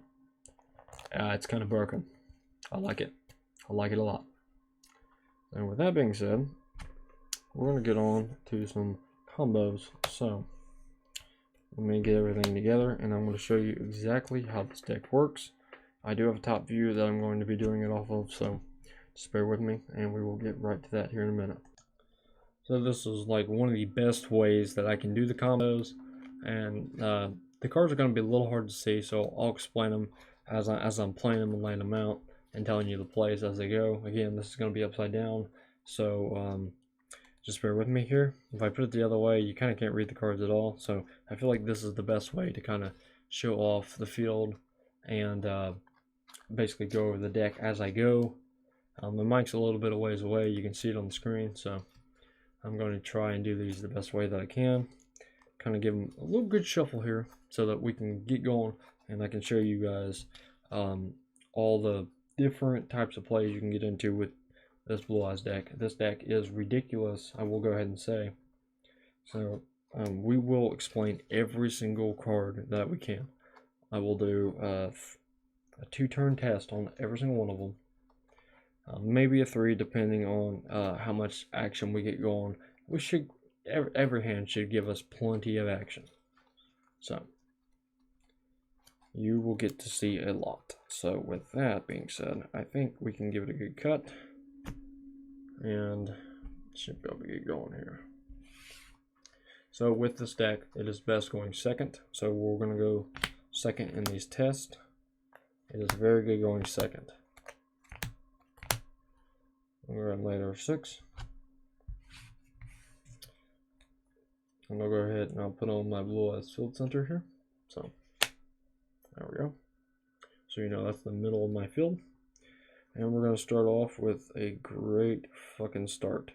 [SPEAKER 1] it's kind of broken. I like it. I like it a lot. And with that being said, we're going to get on to some combos. So let me get everything together, and I'm going to show you exactly how this deck works. I do have a top view that I'm going to be doing it off of, so just bear with me, and we will get right to that here in a minute. So this is like one of the best ways that I can do the combos, and the cards are going to be a little hard to see, so I'll explain them as I'm playing them and laying them out and telling you the plays as they go. Again, this is going to be upside down, so just bear with me here. If I put it the other way, you kind of can't read the cards at all, so I feel like this is the best way to kind of show off the field and basically go over the deck as I go. The mic's a little bit of ways away, you can see it on the screen, so I'm going to try and do these the best way that I can. Kind of give them a little good shuffle here so that we can get going, and I can show you guys all the different types of plays you can get into with this Blue Eyes deck. This deck is ridiculous, I will go ahead and say. So we will explain every single card that we can. I will do a 2-turn test on every single one of them. Maybe a 3 depending on how much action we get going. We should, every hand should give us plenty of action. So you will get to see a lot. So with that being said, I think we can give it a good cut, and should be able to get going here. So with this deck, it is best going second. So we're going to go second in these tests. It is very good going second. We're at later 6. And I'll go ahead and I'll put on my Blue Eyes Field Center here. So there we go. So you know that's the middle of my field. And we're going to start off with a great fucking start.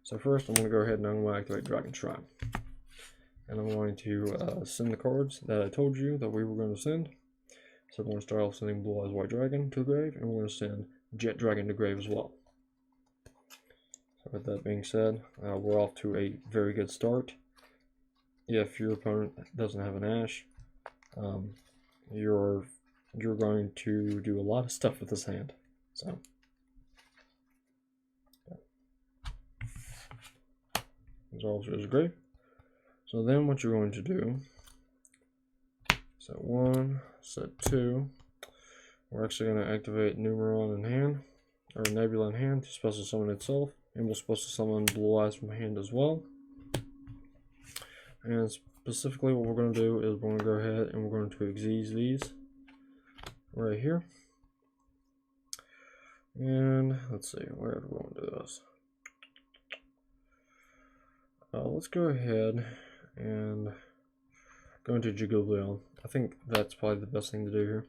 [SPEAKER 1] So first I'm going to go ahead and I'm going to activate Dragon Shrine. And I'm going to send the cards that I told you that we were going to send. So we're going to start off sending Blue Eyes White Dragon to the grave, and we're going to send Jet Dragon to grave as well. So with that being said, we're off to a very good start. If your opponent doesn't have an Ash, you're going to do a lot of stuff with this hand. So this also is great. So then what you're going to do, set 1, set 2, we're actually going to activate Numeron in hand, or Nebula in hand, to special summon itself, and we'll special summon Blue Eyes from hand as well. And specifically what we're going to do is we're going to go ahead and we're going to exease these right here. And let's see, where do we want to do this? Let's go ahead and go into Dragoublion. I think that's probably the best thing to do here.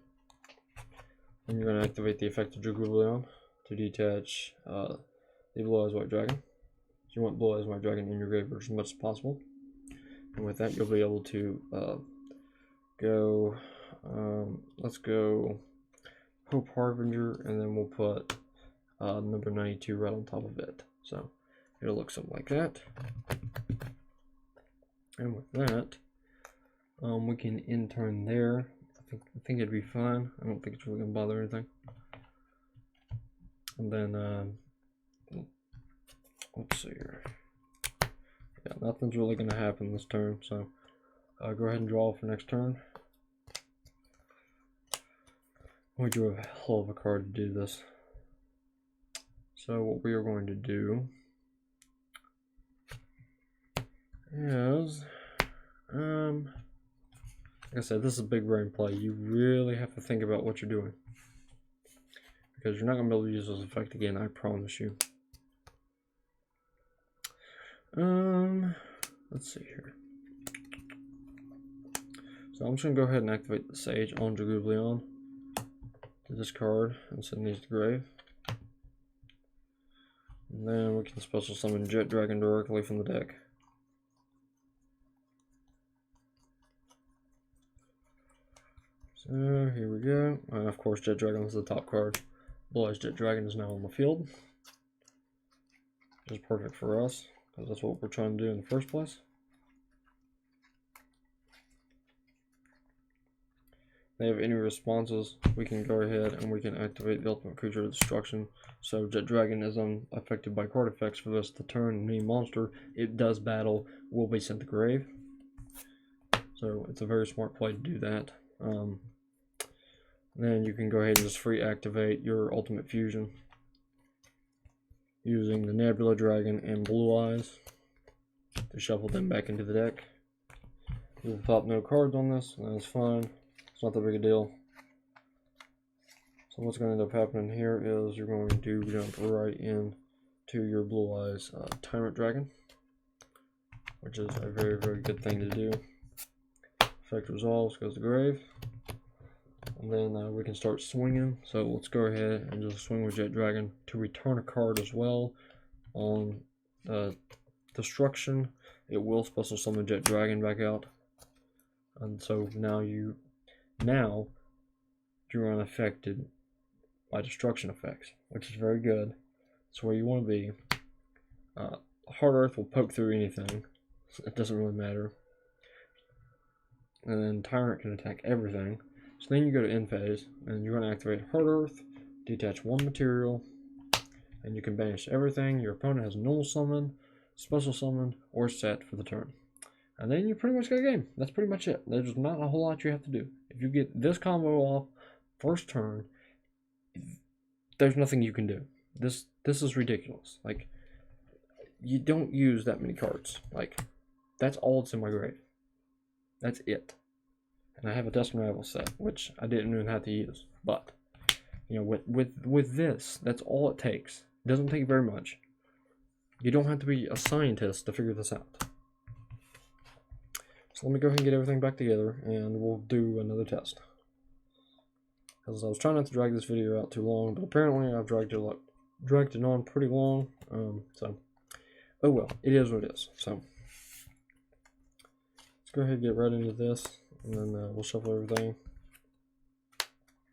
[SPEAKER 1] And you're going to activate the effect of Dragoublion to detach the Blue Eyes White Dragon. So you want Blue Eyes White Dragon in your grave as much as possible. And with that, you'll be able to go, let's go Hope Harbinger, and then we'll put number 92 right on top of it. So it'll look something like that. And with that, we can in-turn there. I think it'd be fine. I don't think it's really going to bother anything. And then, let's see here. Yeah, nothing's really going to happen this turn, so go ahead and draw for next turn. We drew a hell of a card to do this. So what we are going to do is, like I said, this is a big brain play. You really have to think about what you're doing, because you're not going to be able to use this effect again, I promise you. let's see here. So I'm just going to go ahead and activate the Sage on Dragoublion to discard and send these to grave. And then we can special summon Jet Dragon directly from the deck. So here we go. And of course Jet Dragon is the top card. Blue Eyes Jet Dragon is now on the field. Which is perfect for us, because that's what we're trying to do in the first place. They have any responses, we can go ahead and we can activate the ultimate creature of destruction. So Jet Dragon is unaffected by card effects for the rest of the turn, and any monster it does battle will be sent to grave. So it's a very smart play to do that. Then you can go ahead and just free activate your ultimate fusion using the Nebula Dragon and Blue Eyes to shuffle them back into the deck. You'll pop no cards on this, and that's fine. It's not that big a deal. So what's going to end up happening here is you're going to jump right in to your Blue Eyes Tyrant Dragon, which is a very, very good thing to do. Effect resolves, goes to grave. And then we can start swinging. So let's go ahead and just swing with Jet Dragon to return a card as well. On destruction, it will special summon Jet Dragon back out. And so now you're unaffected by destruction effects, which is very good. That's where you want to be. Hard Earth will poke through anything. So it doesn't really matter. And then Tyrant can attack everything. So then you go to end phase, and you're going to activate Hard Earth, detach one material, and you can banish everything. Your opponent has normal summon, special summon, or set for the turn. And then you pretty much got a game. That's pretty much it. There's not a whole lot you have to do. If you get this combo off first turn, there's nothing you can do. This is ridiculous. Like, you don't use that many cards. Like, that's all that's in my grave. That's it. And I have a Dust Unravel set, which I didn't even have to use. But, you know, with this, that's all it takes. It doesn't take very much. You don't have to be a scientist to figure this out. So let me go ahead and get everything back together, and we'll do another test. Because I was trying not to drag this video out too long, but apparently I've dragged it on pretty long. So, oh well, it is what it is. So, let's go ahead and get right into this. And then we'll shuffle everything.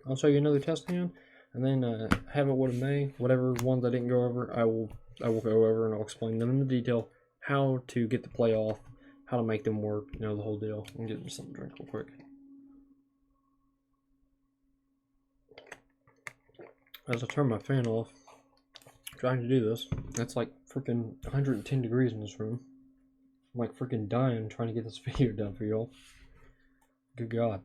[SPEAKER 1] I'll show you another test hand, and then have it what it may. Whatever ones I didn't go over, I will go over, and I'll explain them in detail. How to get the play off, how to make them work, you know, the whole deal. I'm getting me something to drink real quick. As I turn my fan off, trying to do this, it's like freaking 110 degrees in this room. I'm like freaking dying trying to get this video done for y'all. Good God.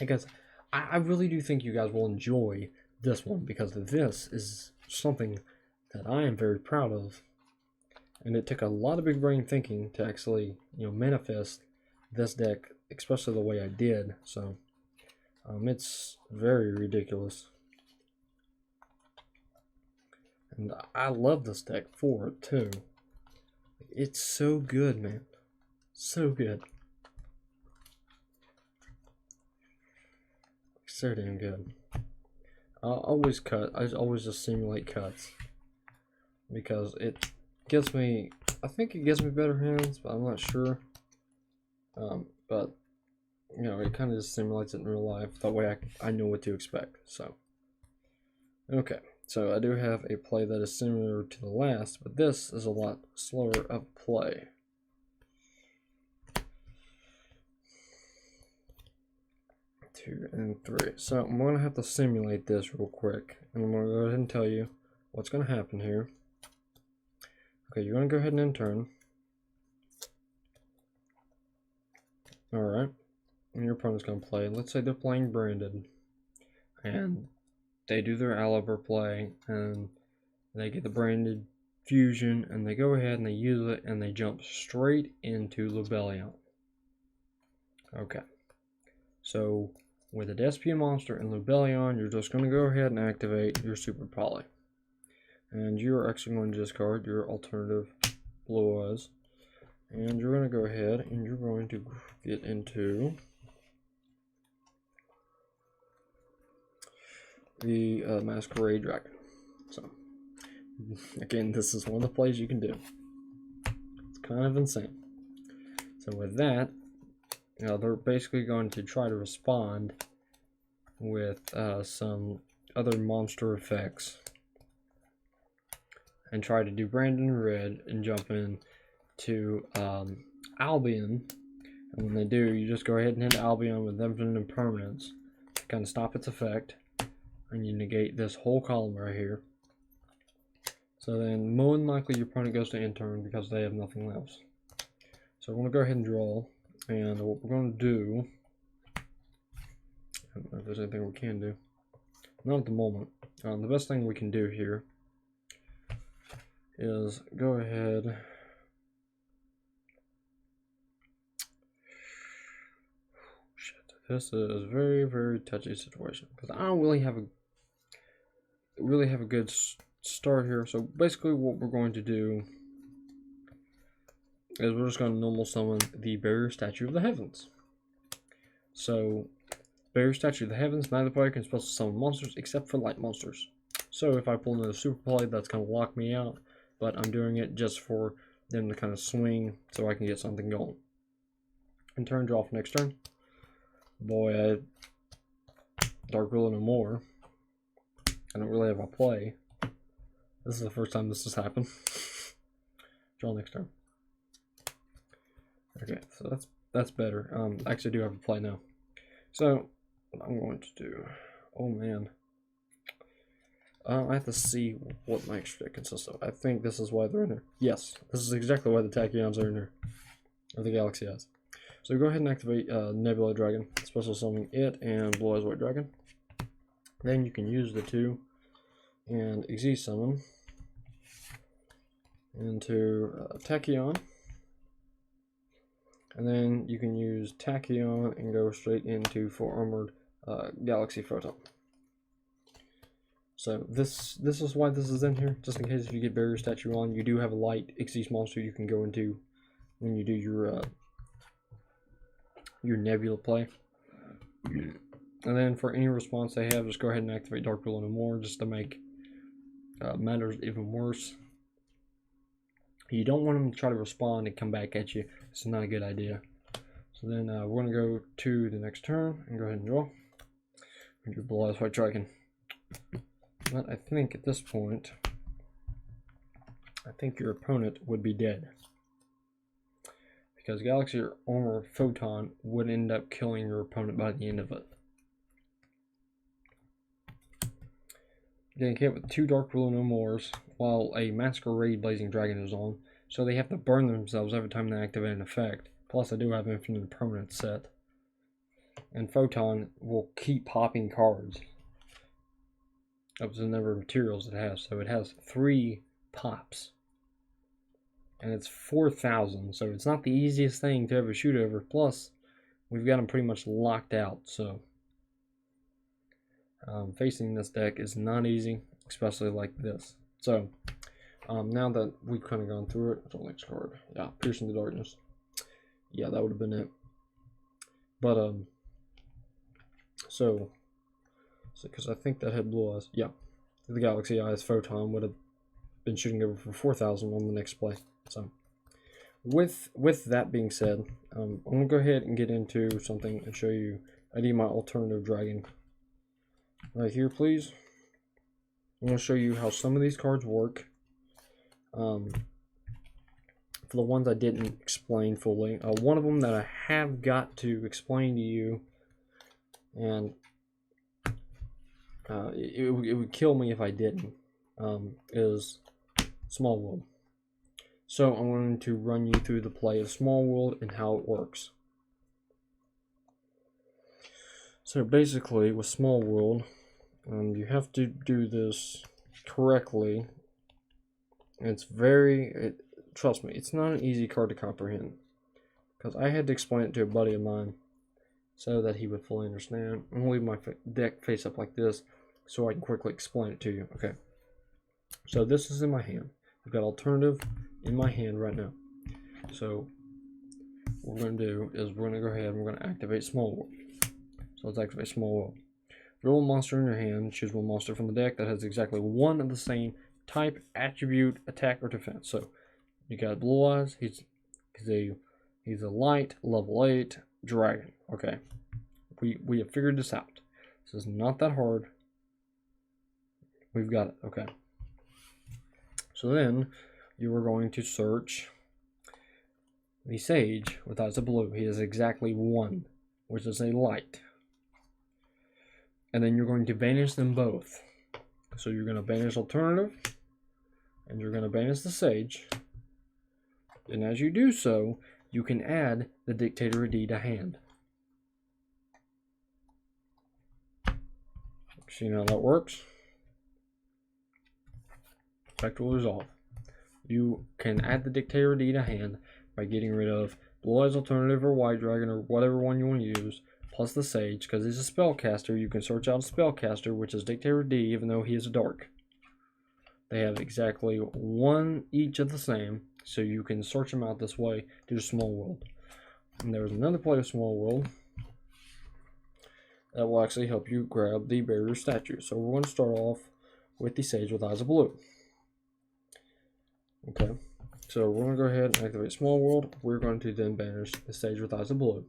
[SPEAKER 1] I guess I really do think you guys will enjoy this one, because this is something that I am very proud of. And it took a lot of big brain thinking to actually, you know, manifest this deck, especially the way I did. So, it's very ridiculous. And I love this deck for it, too. It's so good, man. So good. So damn good. I always just simulate cuts, because it gives me, I think it gives me better hands, but I'm not sure. But you know, it kind of just simulates it in real life. That way I know what to expect. So, okay. So I do have a play that is similar to the last, but this is a lot slower of play. Two and three. So I'm going to have to simulate this real quick, and I'm going to go ahead and tell you what's going to happen here. Okay, you're going to go ahead and intern. Alright, and your opponent's going to play. Let's say they're playing Branded, and they do their alot play, and they get the Branded fusion, and they go ahead and they use it, and they jump straight into Lubellion. Okay, so with a Despia monster and Lubellion, you're just going to go ahead and activate your Super Poly. And you're actually going to discard your alternative Blue Eyes. And you're going to go ahead and you're going to get into the Masquerade Dragon. So, again, this is one of the plays you can do. It's kind of insane. So with that, they're basically going to try to respond with some other monster effects and try to do Brandon Red and jump in to Albion. And when they do, you just go ahead and hit Albion with infinite impermanence to kind of stop its effect, and you negate this whole column right here. So then more than likely your opponent goes to intern because they have nothing else. So we're going to go ahead and draw, and what we're going to do, I don't know if there's anything we can do. Not at the moment. The best thing we can do here is go ahead. Shit, this is a very, very touchy situation because I don't really have a good start here. So basically, what we're going to do is we're just going to normal summon the Barrier Statue of the Heavens. So, Barrier Statue of the Heavens, neither player can special summon monsters except for light monsters. So if I pull another super play, that's going to lock me out, but I'm doing it just for them to kind of swing so I can get something going. And turn, draw for next turn. Boy, Dark Ruler no more. I don't really have a play. This is the first time this has happened. Draw next turn. Okay, so that's better. Actually, I do have a play now. So what I'm going to do. Oh man. I have to see what my extra deck consists of. I think this is why they're in there. Yes, this is exactly why the Tachyons are in there. Or the Galaxy Eyes. So go ahead and activate Nebula Dragon. Special summon it and Blue Eyes White Dragon. Then you can use the two and Exceed Summon into Tachyon. And then you can use Tachyon and go straight into full armored Galaxy Photon. So this is why this is in here, just in case if you get Barrier Statue on, you do have a light Xyz monster you can go into when you do your Nebula play. And then for any response they have, just go ahead and activate Dark Ruler no more, just to make matters even worse. You don't want them to try to respond and come back at you. It's not a good idea. So then we're going to go to the next turn and go ahead and draw. And do Blue Eyes White Dragon. But I think at this point, I think your opponent would be dead. Because Galaxy Armor Photon would end up killing your opponent by the end of it. Getting hit with 2 Dark Ruler no mores while a Masquerade Blazing Dragon is on. So they have to burn themselves every time they activate an effect. Plus I do have infinite permanent set. And Photon will keep popping cards up to the number of materials it has. So it has 3 pops. And it's 4,000. So it's not the easiest thing to ever shoot over. Plus, we've got them pretty much locked out. So facing this deck is not easy, especially like this. So now that we've kind of gone through it, what's the next card? Yeah, Piercing the Darkness. Yeah, that would have been it. But so because I think that had Blue Eyes. Yeah, the Galaxy Eyes Photon would have been shooting over for 4,000 on the next play. So with that being said, I'm gonna go ahead and get into something and show you. I need my alternative dragon right here, please. I'm gonna show you how some of these cards work. For the ones I didn't explain fully, one of them that I have got to explain to you, and it would kill me if I didn't, is Small World. So I'm going to run you through the play of Small World and how it works. So basically with Small World, you have to do this correctly. Trust me, it's not an easy card to comprehend, because I had to explain it to a buddy of mine so that he would fully understand. I'm going to leave my deck face up like this so I can quickly explain it to you. Okay, so this is in my hand. I've got alternative in my hand right now. So what we're going to do is we're going to go ahead and we're going to activate Small World. So let's activate Small World. Roll a monster in your hand, choose one monster from the deck that has exactly one of the same type, attribute, attack, or defense. So you got Blue Eyes, he's a light, level 8, dragon. Okay. We have figured this out. This is not that hard. We've got it. Okay. So then you are going to search the Sage with Eyes of Blue. He has exactly one, which is a light. And then you're going to banish them both. So you're going to banish Alternative, and you're going to banish the Sage. And as you do so, you can add the Dictator of D to hand. See how that works? Effect will resolve. You can add the Dictator D to hand by getting rid of Blue Eyes Alternative or White Dragon or whatever one you want to use, plus the Sage, because he's a spellcaster. You can search out a spellcaster, which is Dictator D, even though he is a dark. They have exactly one each of the same, so you can search them out this way to the Small World. And there's another play of Small World that will actually help you grab the barrier statue. So we're going to start off with the Sage with Eyes of Blue. Okay, so we're going to go ahead and activate Small World. We're going to then banish the Sage with Eyes of Blue.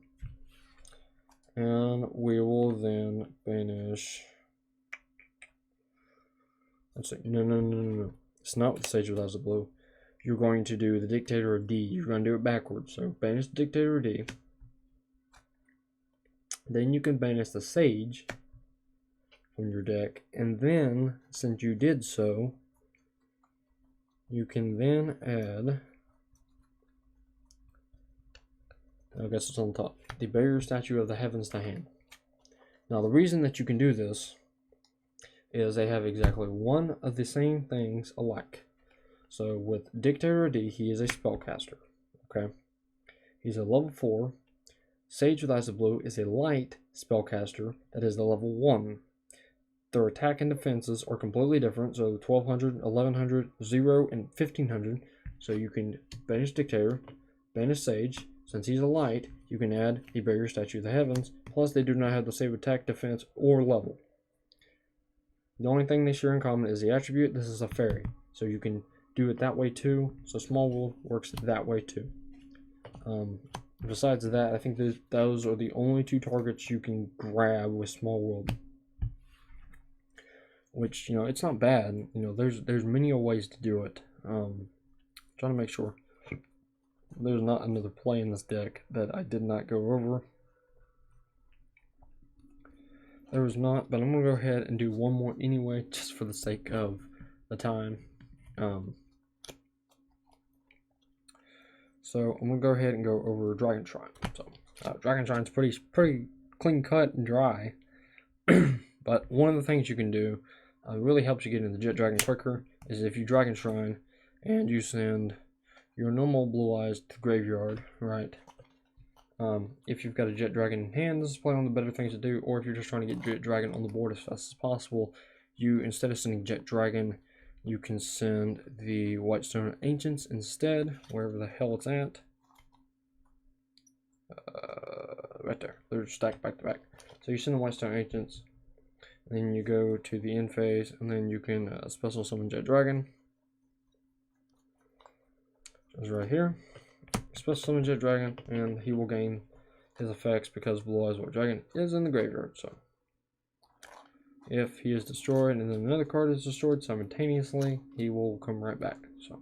[SPEAKER 1] And we will then banish... Let's see. No. It's not with the Sage with Eyes of Blue. You're going to do the Dictator of D. You're going to do it backwards. So banish the Dictator of D. Then you can banish the Sage from your deck. And then, since you did so, you can then add... I guess it's on top. The Barrier Statue of the Heavens to hand. Now the reason that you can do this is they have exactly one of the same things alike. So with Dictator D, he is a spellcaster. Okay, he's a level 4. Sage with Eyes of Blue is a light spellcaster that is the level 1. Their attack and defenses are completely different. So 1200, 1100, 0, and 1500. So you can banish Dictator, banish Sage. Since he's a light, you can add the Barrier Statue of the Heavens. Plus, they do not have the same attack, defense, or level. The only thing they share in common is the attribute. This is a fairy, so you can do it that way too. So Small World works that way too. Besides that, I think those are the only two targets you can grab with Small World. Which, you know, it's not bad. You know, there's many ways to do it. Trying to make sure there's not another play in this deck that I did not go over. There was not, but I'm going to go ahead and do one more anyway, just for the sake of the time. So I'm going to go ahead and go over Dragon Shrine. So Dragon Shrine's pretty clean cut and dry. But one of the things you can do really helps you get into the Jet Dragon quicker is if you Dragon Shrine and you send your normal Blue Eyes to the graveyard, right? If you've got a Jet Dragon in hand, this is probably one of the better things to do. Or if you're just trying to get Jet Dragon on the board as fast as possible, you, instead of sending Jet Dragon, you can send the Whitestone Ancients instead, wherever the hell it's at. Right there. They're stacked back to back. So you send the Whitestone Ancients, and then you go to the end phase, and then you can special summon Jet Dragon. It's right here. Special summon Jet Dragon, and he will gain his effects because Blue Eyes White Dragon is in the graveyard. So if he is destroyed and then another card is destroyed simultaneously, he will come right back. So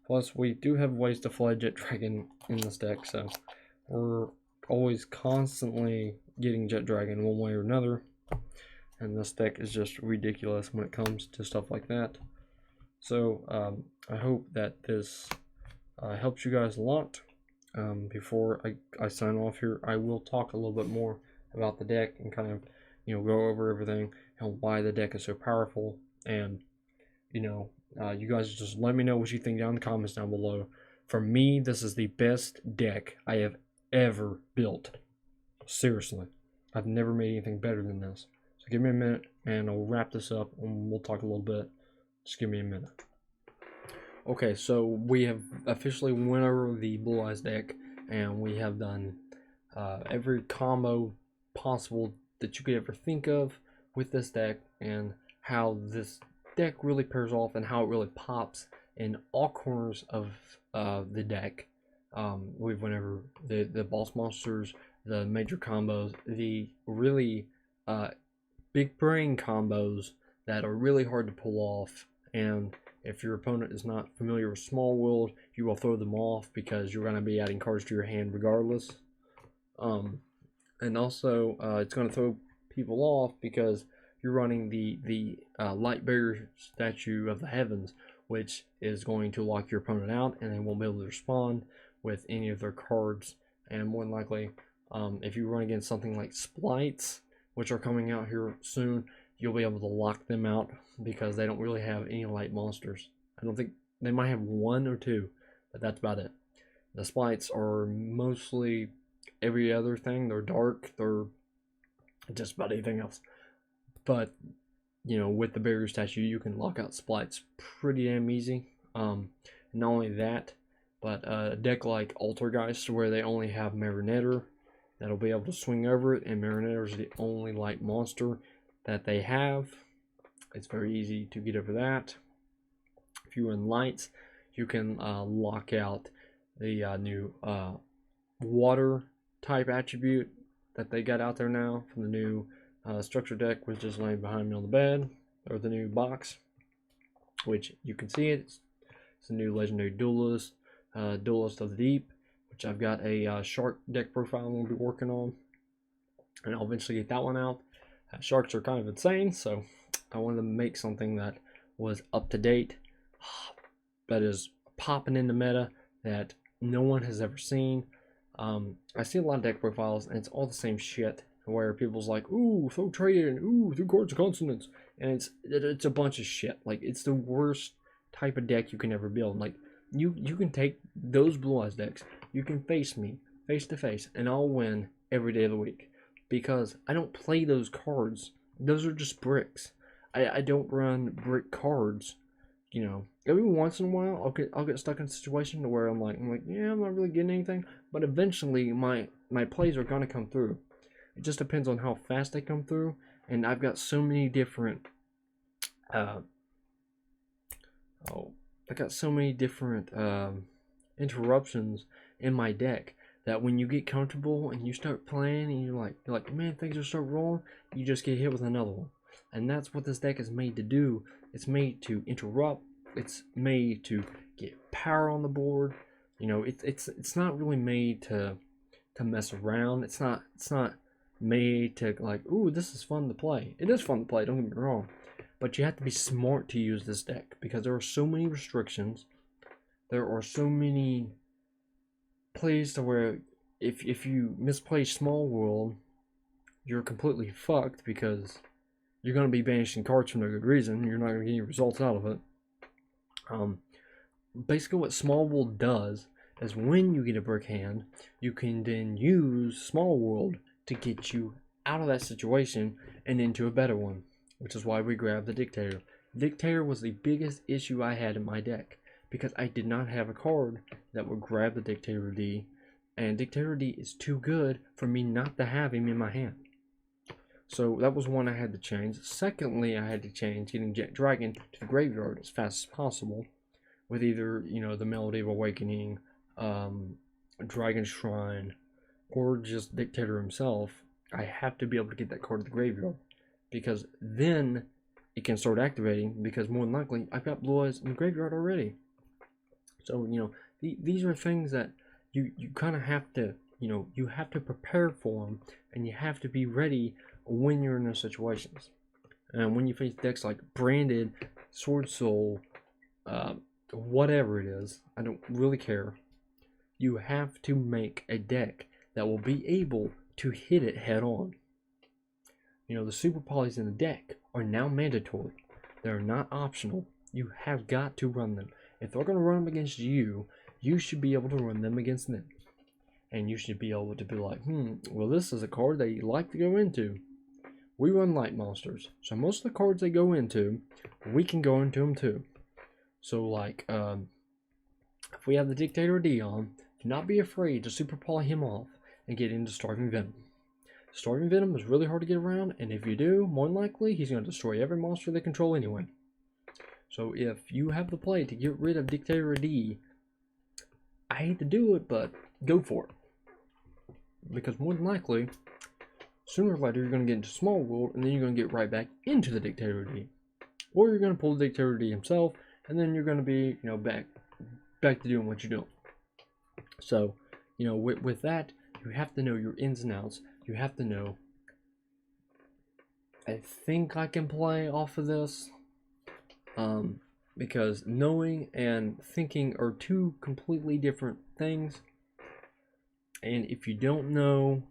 [SPEAKER 1] plus we do have ways to fly Jet Dragon in this deck, so we're always constantly getting Jet Dragon one way or another, and this deck is just ridiculous when it comes to stuff like that. So I hope that this helps you guys a lot. Before I sign off here, I will talk a little bit more about the deck and kind of, you know, go over everything and why the deck is so powerful. And, you know, you guys just let me know what you think down in the comments down below. For me, this is the best deck I have ever built. Seriously, I've never made anything better than this. So give me a minute and I'll wrap this up and we'll talk a little bit. Just give me a minute. Okay, so we have officially went over the Blue Eyes deck, and we have done every combo possible that you could ever think of with this deck, and how this deck really pairs off and how it really pops in all corners of the deck. We've went over the boss monsters, the major combos, the really big brain combos that are really hard to pull off, and if your opponent is not familiar with Small World, you will throw them off because you're going to be adding cards to your hand regardless. And also, it's going to throw people off because you're running the Light Barrier Statue of the Heavens, which is going to lock your opponent out, and they won't be able to respond with any of their cards. And more than likely, if you run against something like Splites, which are coming out here soon, you'll be able to lock them out because they don't really have any light monsters. I don't think they might have one or two, but that's about it. The Splites are mostly every other thing. They're dark, they're just about anything else. But you know, with the barrier statue, you can lock out Splites pretty damn easy. Not only that, but a deck like Altergeist, where they only have Marionetter, that'll be able to swing over it, and Marionetter is the only light monster that they have. It's very easy to get over that. If you run lights, you can lock out the new water type attribute that they got out there now from the new structure deck, which is laying behind me on the bed, or the new box, which you can see it. It's a new legendary duelist, Duelist of the Deep, which I've got a shark deck profile I'm going to be working on, and I'll eventually get that one out. Sharks are kind of insane, so I wanted to make something that was up to date, that is popping in the meta, that no one has ever seen. I see a lot of deck profiles, and it's all the same shit, where people's like, ooh, throw trade in, ooh, 2 cards of consonants, and it's a bunch of shit. Like, it's the worst type of deck you can ever build. Like, you can take those Blue Eyes decks, you can face me face to face, and I'll win every day of the week, because I don't play those cards. Those are just bricks. I don't run brick cards. You know, every once in a while I'll get stuck in a situation where I'm like, yeah, I'm not really getting anything, but eventually my plays are gonna come through. It just depends on how fast they come through, and I've got so many different interruptions in my deck, that when you get comfortable and you start playing and you're like, man, things are so wrong, you just get hit with another one. And that's what this deck is made to do. It's made to interrupt. It's made to get power on the board. You know, it's not really made to mess around. It's not made to like, ooh, this is fun to play. It is fun to play, don't get me wrong. But you have to be smart to use this deck, because there are so many restrictions. There are so many plays to where if you misplay Small World, you're completely fucked, because you're going to be banishing cards for no good reason. You're not going to get any results out of it. Basically what Small World does is, when you get a brick hand, you can then use Small World to get you out of that situation and into a better one, which is why we grabbed the Dictator. Dictator was the biggest issue I had in my deck, because I did not have a card that would grab the Dictator D, and Dictator D is too good for me not to have him in my hand. So that was one I had to change. Secondly, I had to change getting Jet Dragon to the graveyard as fast as possible, with either, you know, the Melody of Awakening, Dragon Shrine, or just Dictator himself. I have to be able to get that card to the graveyard, because then it can start activating, because more than likely I've got Blue Eyes in the graveyard already. So, you know, these are things that you kind of have to, you know, you have to prepare for them, and you have to be ready when you're in those situations. And when you face decks like Branded, Sword Soul, whatever it is, I don't really care. You have to make a deck that will be able to hit it head on. You know, the super polys in the deck are now mandatory. They're not optional. You have got to run them. If they're going to run them against you, you should be able to run them against them. And you should be able to be like, well, this is a card that you like to go into. We run light monsters, so most of the cards they go into, we can go into them too. So like, if we have the Dictator D on, do not be afraid to super poly him off and get into Starving Venom. Starving Venom is really hard to get around, and if you do, more than likely, he's going to destroy every monster they control anyway. So if you have the play to get rid of Dictator D, I hate to do it, but go for it. Because more than likely, sooner or later, you're going to get into Small World, and then you're going to get right back into the Dictator D. Or you're going to pull the Dictator D himself, and then you're going to be, back to doing what you're doing. So, with that, you have to know your ins and outs. You have to know, I think I can play off of this. Because knowing and thinking are two completely different things. And if you don't know,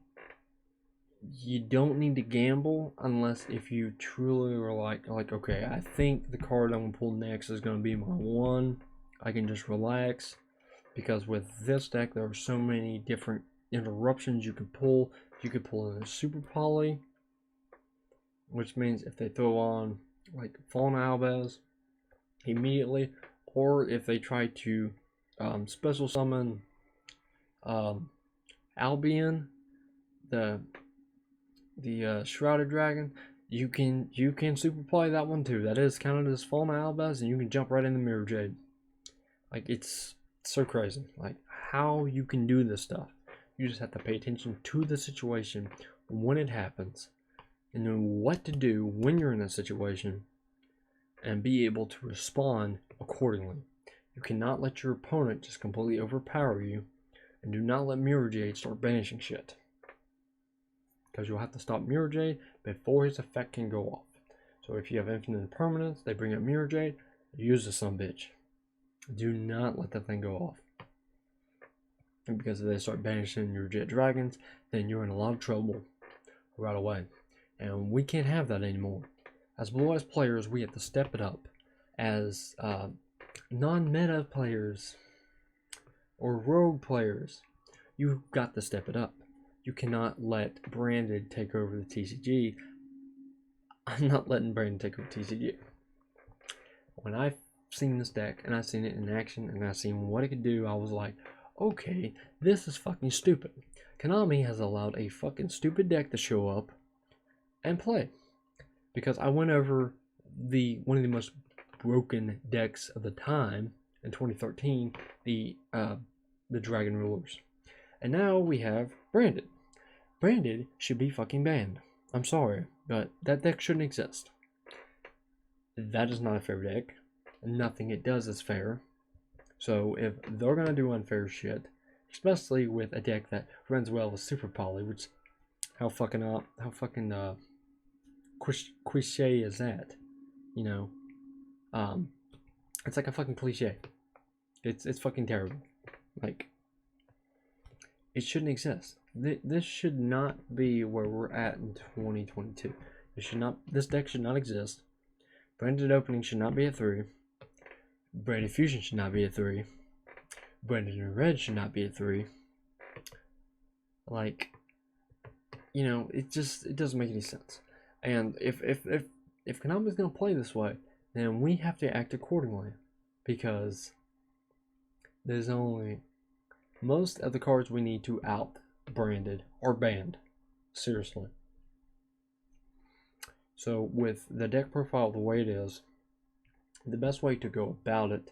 [SPEAKER 1] you don't need to gamble unless if you truly are like, okay, I think the card I'm going to pull next is going to be my one. I can just relax. Because with this deck, there are so many different interruptions you can pull. You could pull in a super poly, which means if they throw on like Fallen Albaz immediately, or if they try to special summon Albion, the Shrouded Dragon, you can super play that one too. That is counted as Fallen Albaz, and you can jump right in the Mirror Jade. Like, it's so crazy, like how you can do this stuff. You just have to pay attention to the situation when it happens, and know what to do when you're in a situation, and be able to respond accordingly. You cannot let your opponent just completely overpower you, and do not let Mirror Jade start banishing shit. Because you'll have to stop Mirror Jade before his effect can go off. So if you have infinite permanence, they bring up Mirror Jade, use the sumbitch. Do not let that thing go off. And because if they start banishing your Jet Dragons, then you're in a lot of trouble right away. And we can't have that anymore. As Blue Eyes players, we have to step it up. As non-meta players or rogue players, you've got to step it up. You cannot let Branded take over the TCG. I'm not letting Branded take over TCG. When I've seen this deck, and I've seen it in action, and I've seen what it could do, I was like, okay, this is fucking stupid. Konami has allowed a fucking stupid deck to show up and play. Because I went over one of the most broken decks of the time in 2013, the Dragon Rulers. And now we have Branded. Branded should be fucking banned. I'm sorry, but that deck shouldn't exist. That is not a fair deck. Nothing it does is fair. So if they're gonna do unfair shit, especially with a deck that runs well with Super Poly, which how fucking cliche is that? It's like a fucking cliche. It's fucking terrible. Like, it shouldn't exist. This should not be where we're at in 2022. This deck should not exist. Branded Opening should not be a 3. Branded Fusion should not be a 3. Branded in Red should not be a 3. Like, it doesn't make any sense. And if Konami's gonna play this way, then we have to act accordingly, because there's only most of the cards we need to out Branded are banned. Seriously. So with the deck profile the way it is, the best way to go about it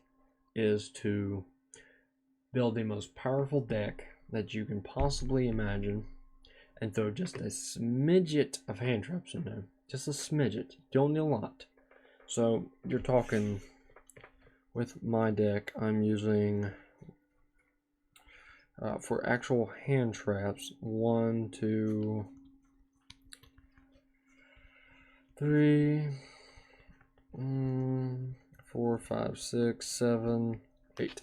[SPEAKER 1] is to build the most powerful deck that you can possibly imagine and throw just a smidget of hand traps in there. Just a smidget. Don't need a lot. So you're talking, with my deck, I'm using for actual hand traps 1, 2, 3, 4, 5, 6, 7, 8.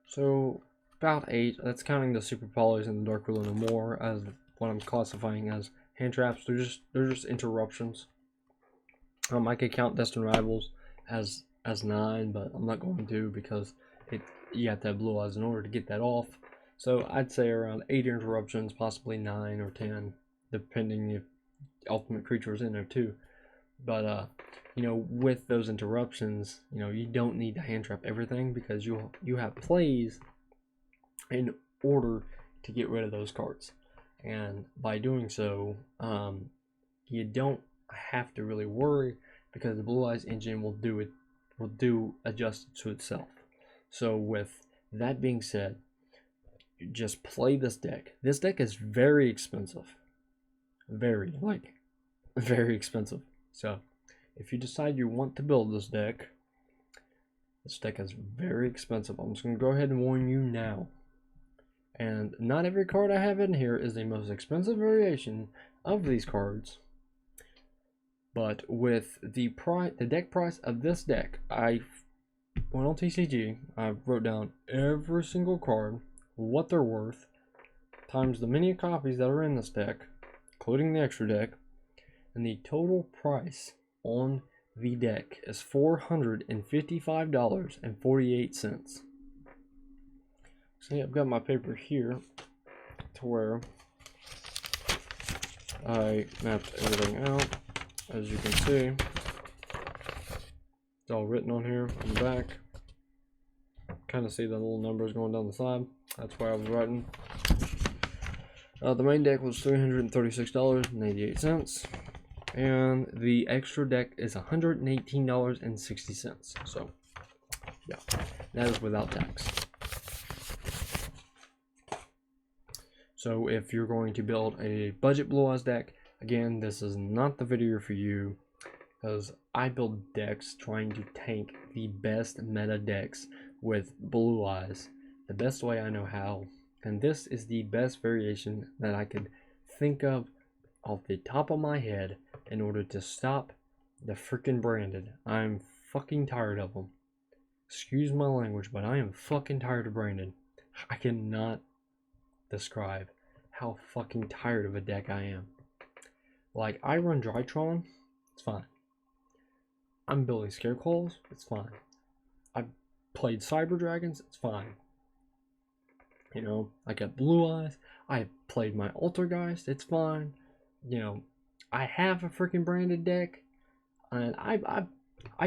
[SPEAKER 1] So about 8. That's counting the Super Polys and the Dark Ruler no more as what I'm classifying as hand traps. They're just interruptions. I could count Destined Rivals as 9, but I'm not going to, because you have to have Blue Eyes in order to get that off. So I'd say around 8 interruptions, possibly 9 or 10, depending if Ultimate Creature is in there too. But with those interruptions, you don't need to hand trap everything, because you have plays in order to get rid of those cards. And by doing so, you don't have to really worry, because the Blue Eyes engine will adjust to itself. So with that being said, just play this deck. This deck is very expensive. Very expensive. So if you decide you want to build this deck is very expensive. I'm just going to go ahead and warn you now. And not every card I have in here is the most expensive variation of these cards. But with the deck price of this deck, I went on TCG, I wrote down every single card, what they're worth, times the many copies that are in this deck, including the extra deck, and the total price on the deck is $455.48. See, I've got my paper here to where I mapped everything out. As you can see, it's all written on here on the back. Kind of see the little numbers going down the side. That's where I was writing. The main deck was $336.88, and the extra deck is $118.60. So, yeah, that is without tax. So if you're going to build a budget Blue Eyes deck, again, this is not the video for you, because I build decks trying to tank the best meta decks with Blue Eyes the best way I know how, and this is the best variation that I could think of off the top of my head in order to stop the freaking branded. I'm fucking tired of them. Excuse my language, but I am fucking tired of branded. I cannot describe how fucking tired of a deck I am. Like, I run Drytron, it's fine. I'm building Scareclaws, it's fine. I played Cyber Dragons, it's fine. You know, I got Blue Eyes, I played my Altergeist, it's fine. You know, I have a freaking branded deck, and I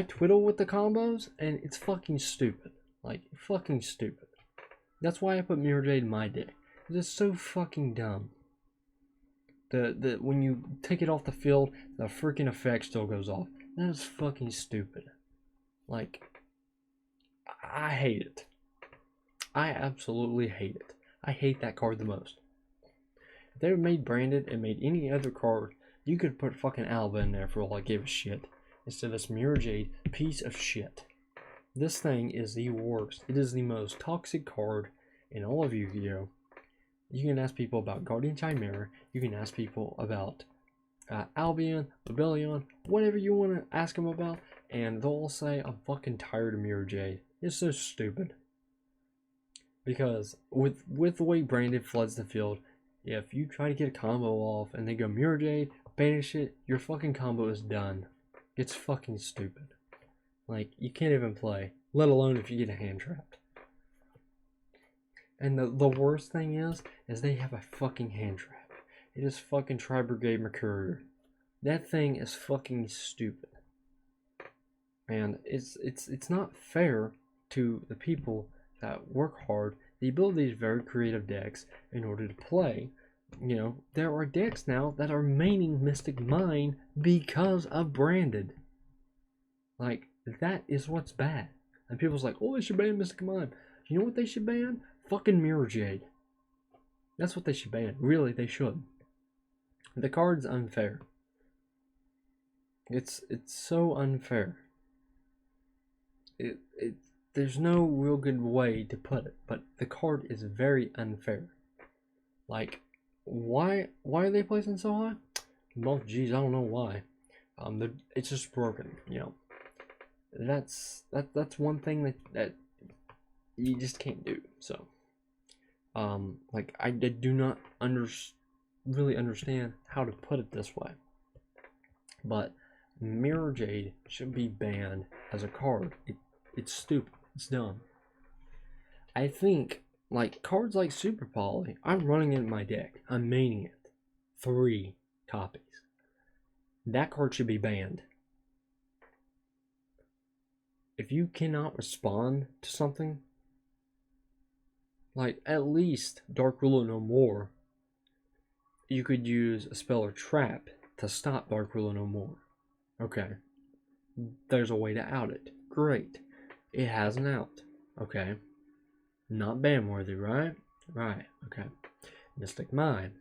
[SPEAKER 1] twiddle with the combos, and it's fucking stupid. Like, fucking stupid. That's why I put Mirror Jade in my deck. It's so fucking dumb. When you take it off the field, the freaking effect still goes off. That is fucking stupid. Like, I hate it. I absolutely hate it. I hate that card the most. If they made branded and made any other card, you could put fucking Alba in there for all I give a shit, instead of this Mirror Jade piece of shit. This thing is the worst. It is the most toxic card in all of Yu-Gi-Oh! You can ask people about Guardian Chimera, you can ask people about Albion, Rebellion, whatever you want to ask them about, and they'll all say, I'm fucking tired of Mirror Jade. It's so stupid. Because with the way branded floods the field, if you try to get a combo off and they go Mirror Jade, banish it, your fucking combo is done. It's fucking stupid. Like, you can't even play, let alone if you get a hand trapped. And the worst thing is they have a fucking hand trap. It is fucking Tri-Brigade Mercurier. That thing is fucking stupid. And it's not fair to the people that work hard. They build these very creative decks in order to play. You know, there are decks now that are maining Mystic Mine because of branded. Like, that is what's bad. And people's like, oh, they should ban Mystic Mine. You know what they should ban? Fucking Mirror Jade. That's what they should ban. Really, they should. The card's unfair. It's so unfair. There's no real good way to put it, but the card is very unfair. Like, why are they placing so high? Well, geez, I don't know why. It's just broken, you know. That's one thing that you just can't do. So, like, I do not really understand how to put it this way, but Mirror Jade should be banned as a card. It's stupid. It's dumb. I think, like, cards like Super Poly, I'm running it in my deck. I'm maining it. 3 copies. That card should be banned. If you cannot respond to something, Like, at least Dark Ruler No More, you could use a spell or trap to stop Dark Ruler No More. Okay. There's a way to out it. Great. It has an out. Okay. Not ban worthy, right? Right. Okay. Mystic Mine.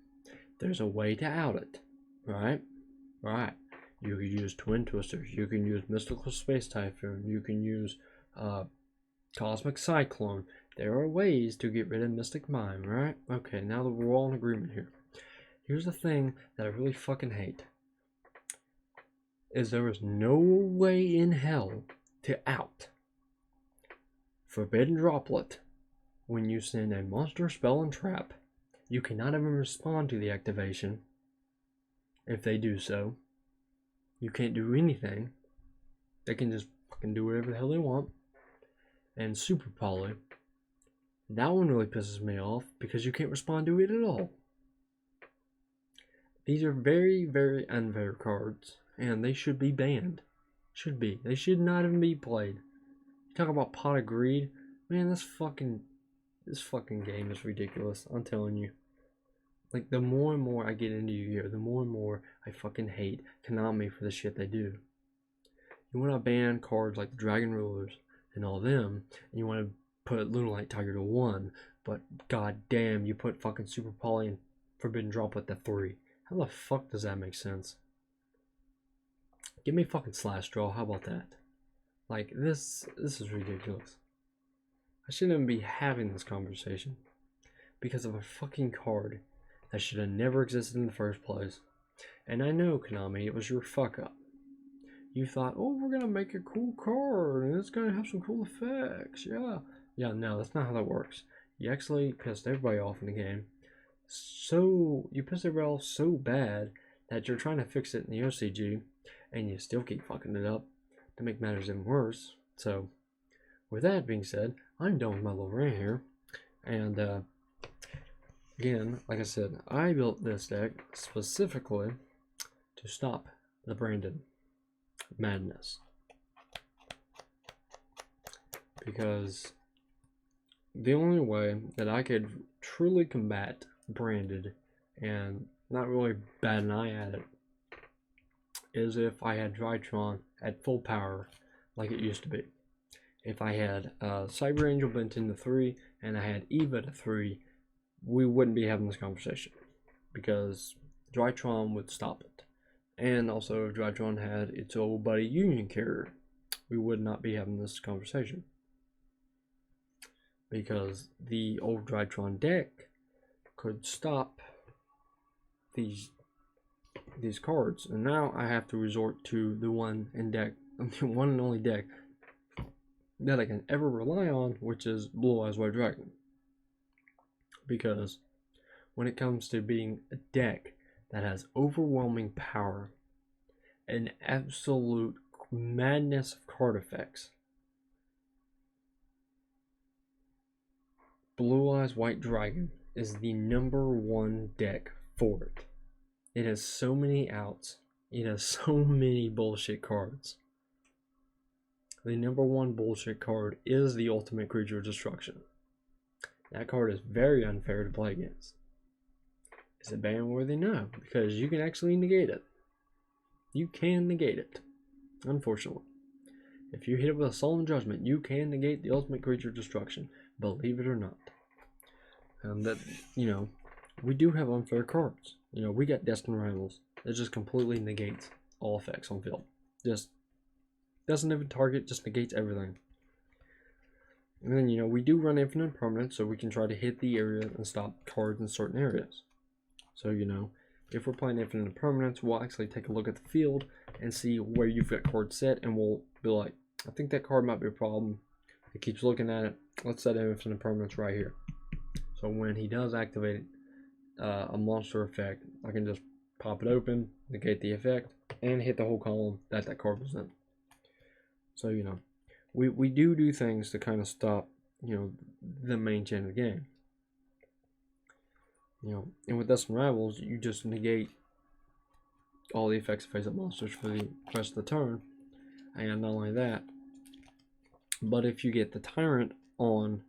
[SPEAKER 1] There's a way to out it. Right? Right. You could use Twin Twisters. You can use Mystical Space Typhoon. You can use Cosmic Cyclone. There are ways to get rid of Mystic Mine, right? Okay, now that we're all in agreement here. Here's the thing that I really fucking hate. Is there is no way in hell to out Forbidden Droplet when you send a monster, spell, and trap. You cannot even respond to the activation. If they do so, you can't do anything. They can just fucking do whatever the hell they want. And Super Poly, that one really pisses me off because you can't respond to it at all. These are very, very unfair cards, and they should be banned. Should be. They should not even be played. You talk about Pot of Greed, man. This fucking game is ridiculous. I'm telling you. Like, the more and more I get into Yu-Gi-Oh, the more and more I fucking hate Konami for the shit they do. You want to ban cards like the Dragon Rulers and all them, and you want to put Lunalight Tiger to 1, but god damn, you put fucking Super Poly and Forbidden Droplet to 3. How the fuck does that make sense? Give me fucking Slash Draw, how about that? Like, this is ridiculous. I shouldn't even be having this conversation because of a fucking card that should have never existed in the first place. And I know, Konami, it was your fuck up. You thought, oh, we're gonna make a cool card and it's gonna have some cool effects. Yeah, no, that's not how that works. You actually pissed everybody off in the game. So you pissed everybody off so bad that you're trying to fix it in the OCG, and you still keep fucking it up to make matters even worse. So, with that being said, I'm done with my little rant here, and again, like I said, I built this deck specifically to stop the Brandon madness, because the only way that I could truly combat Branded and not really bat an eye at it is if I had Drytron at full power like it used to be. If I had Cyber Angel Benton to 3 and I had Eva to 3, we wouldn't be having this conversation because Drytron would stop it. And also, if Drytron had its old buddy Union Carrier, we would not be having this conversation because the old Drytron deck could stop these cards, and now I have to resort to the one and only deck that I can ever rely on, which is Blue Eyes White Dragon. Because when it comes to being a deck that has overwhelming power and absolute madness of card effects, Blue Eyes White Dragon is the #1 deck for it. It has so many outs. It has so many bullshit cards. The #1 bullshit card is the Ultimate Creature of Destruction. That card is very unfair to play against. Is it ban worthy? No, because you can actually negate it. You can negate it, unfortunately. If you hit it with a Solemn Judgment, you can negate the Ultimate Creature of Destruction, believe it or not. And that, we do have unfair cards. We got Destined Rivals that just completely negates all effects on field. Just doesn't even target, just negates everything. And then, we do run Infinite Permanence, so we can try to hit the area and stop cards in certain areas. So, if we're playing Infinite Permanence, we'll actually take a look at the field and see where you've got cards set, and we'll be like, I think that card might be a problem. It keeps looking at it. Let's set an Infinite Permanence right here. So when he does activate a monster effect, I can just pop it open, negate the effect, and hit the whole column that card was in. So, we do things to kind of stop, the main chain of the game. And with Destined Rivals, you just negate all the effects of face-up monsters for the rest of the turn. And not only that, but if you get the Tyrant on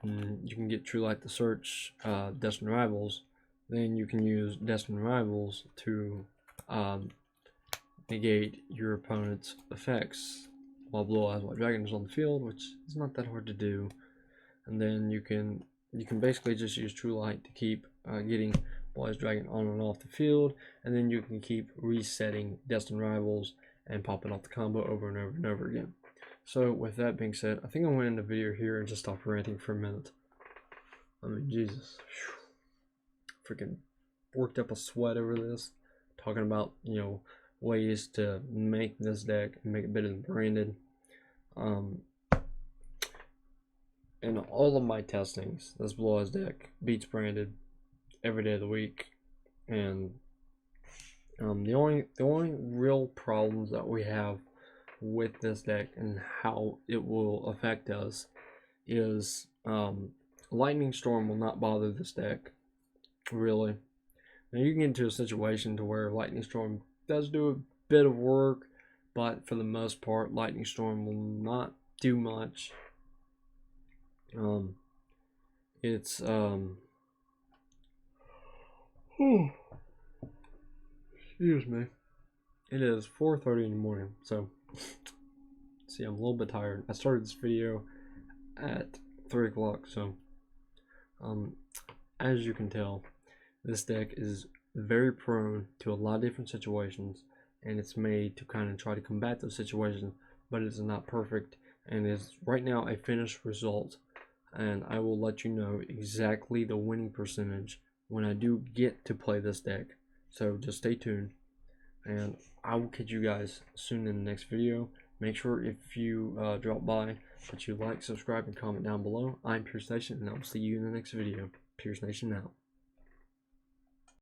[SPEAKER 1] you can get True Light to search Destined Rivals. Then you can use Destined Rivals to negate your opponent's effects while Blue Eyes White Dragon is on the field, which is not that hard to do. And then you can basically just use True Light to keep getting Blue Eyes Dragon on and off the field, and then you can keep resetting Destined Rivals and popping off the combo over and over and over again. So with that being said, I think I'm going to end the video here and just stop ranting for a minute. I mean, Jesus. Freaking worked up a sweat over this. Talking about, you know, ways to make this deck and make it better than branded. In all of my testings, this Blue Eyes deck beats branded every day of the week. And the only real problems that we have with this deck and how it will affect us is Lightning Storm will not bother this deck, really. Now you can get into a situation to where Lightning Storm does do a bit of work, but for the most part Lightning Storm will not do much. It's excuse me. It is 4:30 in the morning, so see, I'm a little bit tired. I started this video at 3 o'clock, so as you can tell, this deck is very prone to a lot of different situations, and it's made to kind of try to combat those situations, but it's not perfect, and is right now a finished result. And I will let you know exactly the winning percentage when I do get to play this deck. So just stay tuned, and I will catch you guys soon in the next video. Make sure if you drop by that you like, subscribe, and comment down below. I'm Pierce Nation, and I'll see you in the next video. Pierce Nation out.